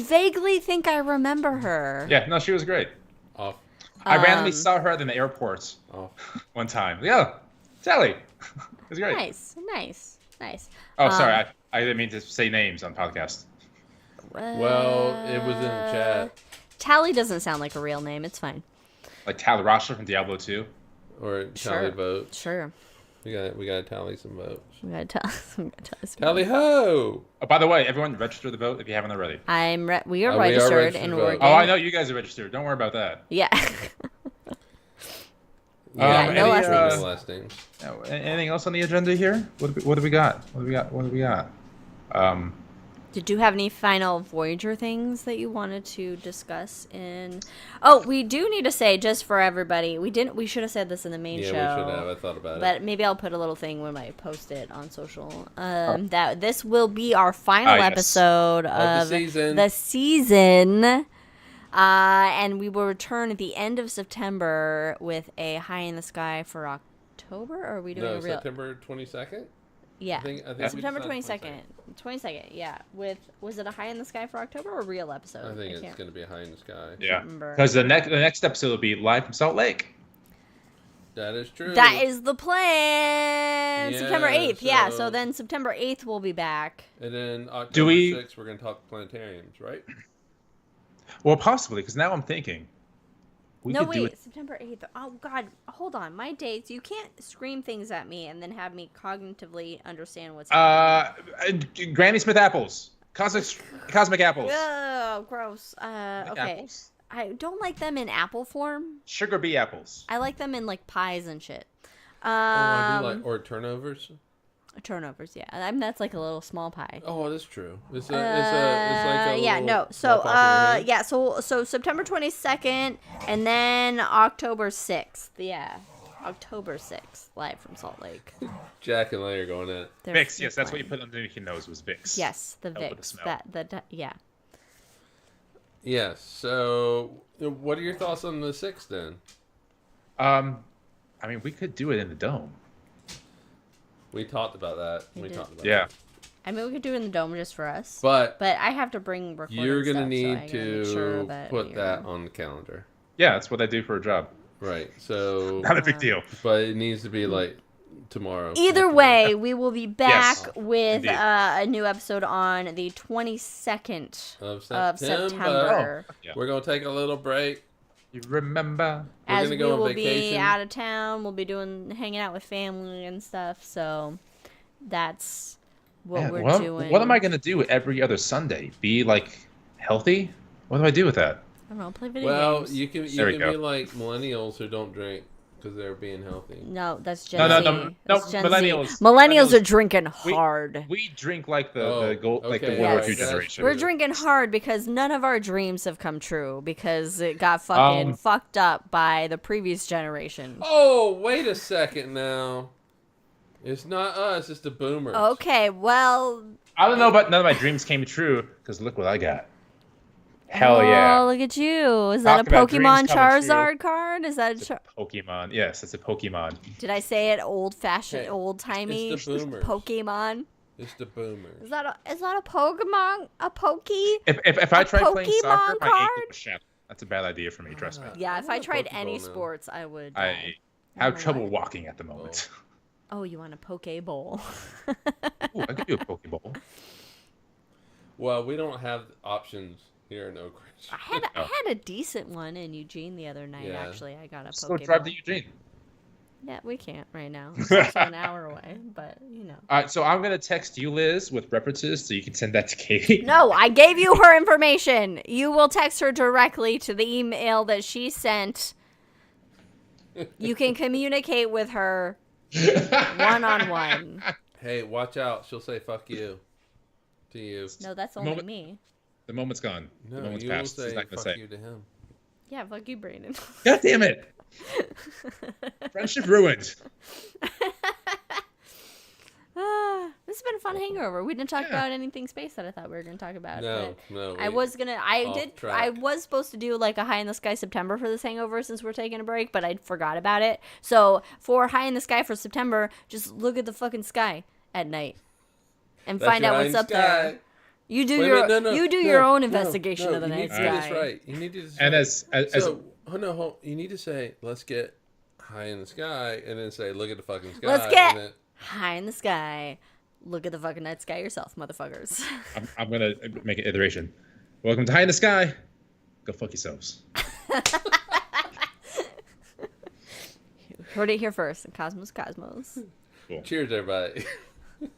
B: vaguely think I remember her.
A: Yeah, no, she was great.
C: Off.
A: I randomly saw her at an airport one time. Yeah, Sally. It was great.
B: Nice.
A: Oh, sorry. I didn't mean to say names on podcast.
C: Well, it was in the chat.
B: Tally doesn't sound like a real name. It's fine.
A: Like Tally Rasha from Diablo 2?
C: Or tally votes.
B: Sure.
C: We gotta tally some votes.
B: We gotta tally some
C: tally ho!
A: Oh, by the way, everyone register the vote if you haven't already.
B: We are registered in Oregon.
A: Oh, I know you guys are registered. Don't worry about that.
B: Yeah.
C: No last names.
A: Anything else on the agenda here? What do we got?
B: Did you have any final Voyager things that you wanted to discuss in? Oh, we do need to say, just for everybody, we should have said this in the main show.
C: Yeah, we should have. I thought about it.
B: But maybe I'll put a little thing when I post it on social. That this will be our final episode of the season. And we will return at the end of September with a High in the Sky for October. Or are we doing a real?
C: September 22nd?
B: Yeah, I think September 22nd. 22nd, yeah. Was it a High in the Sky for October or a real episode?
C: I think it's going to be a High in the Sky.
A: Yeah, because the next episode will be live from Salt Lake.
C: That is true.
B: That is the plan. September 8th, so then September 8th we'll be back.
C: And then October 6th we're going to talk planetariums, right?
A: Well, possibly, because now I'm thinking.
B: September 8th. Oh, God. Hold on. My dates. You can't scream things at me and then have me cognitively understand what's happening.
A: Granny Smith apples. Cosmic apples.
B: Oh, gross. Okay. Apples. I don't like them in apple form.
A: Sugar bee apples.
B: I like them in, like, pies and shit.
C: I do like, or turnovers.
B: Turnovers, yeah. I mean, that's like a little small pie.
C: Oh, that's true. It's like a
B: So September 22nd and then October 6th. Yeah. October 6th, live from Salt Lake.
C: Jack and Larry are going at
A: Vicks, yes, that's what you put underneath your nose was Vicks.
B: Yes, the Vicks. Yeah.
C: Yes. So, what are your thoughts on the 6th then?
A: I mean, we could do it in the dome.
C: We talked about that.
A: Yeah.
B: I mean, we could do it in the dome just for us.
C: But
B: I have to bring recording
C: you're going to
B: stuff,
C: need to put that on the calendar.
A: Yeah, that's what I do for a job.
C: Right. So
A: not a big deal.
C: But it needs to be like tomorrow.
B: Either way, we will be back with a new episode on the 22nd
C: of
B: September.
A: Oh, yeah.
C: We're going to take a little break.
A: You remember?
B: As we will be out of town, we'll be hanging out with family and stuff. So that's what we're doing.
A: What am I gonna do every other Sunday? Be like healthy? What do I do with that?
B: I don't know. Play video games.
C: Well, you can be like millennials who don't drink because they're being healthy.
B: No, that's Gen Z.
A: No, millennials.
B: Millennials are drinking hard.
A: We drink like the World War II generation.
B: We're drinking hard because none of our dreams have come true because it got fucking fucked up by the previous generation.
C: Oh, wait a second now. It's not us, it's the boomers.
B: Okay, well...
A: I don't know, but none of my dreams came true because look what I got. Hell yeah.
B: Oh, look at you. Is that a Pokemon Charizard card? Is that
A: a Pokemon? Yes, it's a Pokemon.
B: Did I say it old-fashioned, old-timey?
C: It's the boomers.
B: Pokemon?
C: It's the boomers.
B: Is that a Pokemon? A Pokey?
A: If I tried playing soccer, my
B: card?
A: ankle would shatter. That's a bad idea for me, trust me.
B: Yeah, if I tried any sports, I would.
A: I have trouble walking at the moment.
B: Oh, you want a Pokeball?
A: Ooh, I could do a Pokeball.
C: Well, we don't have options here in Oak Ridge.
B: I had a decent one in Eugene the other night, actually. I got a Pokeball.
A: So drive to Eugene.
B: Yeah, we can't right now. It's also an hour away, but, you know.
A: All right, so I'm going to text you, Liz, with references so you can send that to Katie.
B: No, I gave you her information. You will text her directly to the email that she sent. You can communicate with her one-on-one.
C: Hey, watch out. She'll say, fuck you to you.
B: No, that's only me.
A: The moment's gone.
C: No,
A: the moment's
C: you
A: passed.
C: will say,
A: He's not gonna
C: fuck
A: say.
C: you to him.
B: Yeah, fuck you, Brandon.
A: God damn it. Friendship ruined.
B: This has been a fun hangover. We didn't talk about anything space that I thought we were going to talk about.
C: No.
B: I was supposed to do like a High in the Sky September for this hangover since we're taking a break, but I forgot about it. So for High in the Sky for September, just look at the fucking sky at night and find out what's up there. You do your own investigation of the night sky.
C: That's right. You need to. You need to say, "Let's get high in the sky," and then say, "Look at the fucking sky."
B: Let's get high in the sky. Look at the fucking night sky yourself, motherfuckers.
A: I'm gonna make an iteration. Welcome to High in the Sky. Go fuck yourselves.
B: Heard it here first. Cosmos.
A: Cool.
C: Cheers, everybody.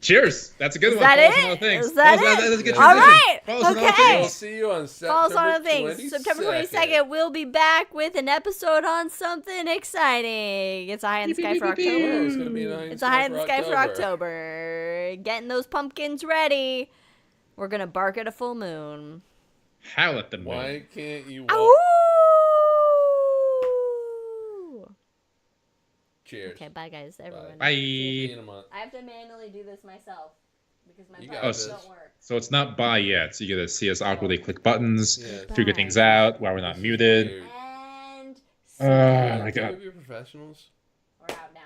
A: Cheers. That's a good one.
B: Is that it? Is that it?
A: That's a good
B: all right. Okay.
C: We'll see you on September 22nd.
B: September 22nd, we'll be back with an episode on something exciting. It's a High in the Sky for October.
C: It's going to be
B: a High in the Sky for October. Getting those pumpkins ready. We're gonna bark at a full moon.
A: Howl at the moon.
C: Why can't you walk?
B: Ow!
C: Cheers.
B: Okay, bye guys, everyone.
A: Bye.
C: See you in a month.
B: I have to manually do this myself because my
C: You
B: buttons
C: got
B: don't work.
A: So it's not bye yet. So you gotta see us awkwardly click buttons,
C: Yeah.
A: figure things out while we're not muted.
C: Weird.
B: And
A: Oh my
C: Can
A: god.
C: we be professionals?
B: we're out now.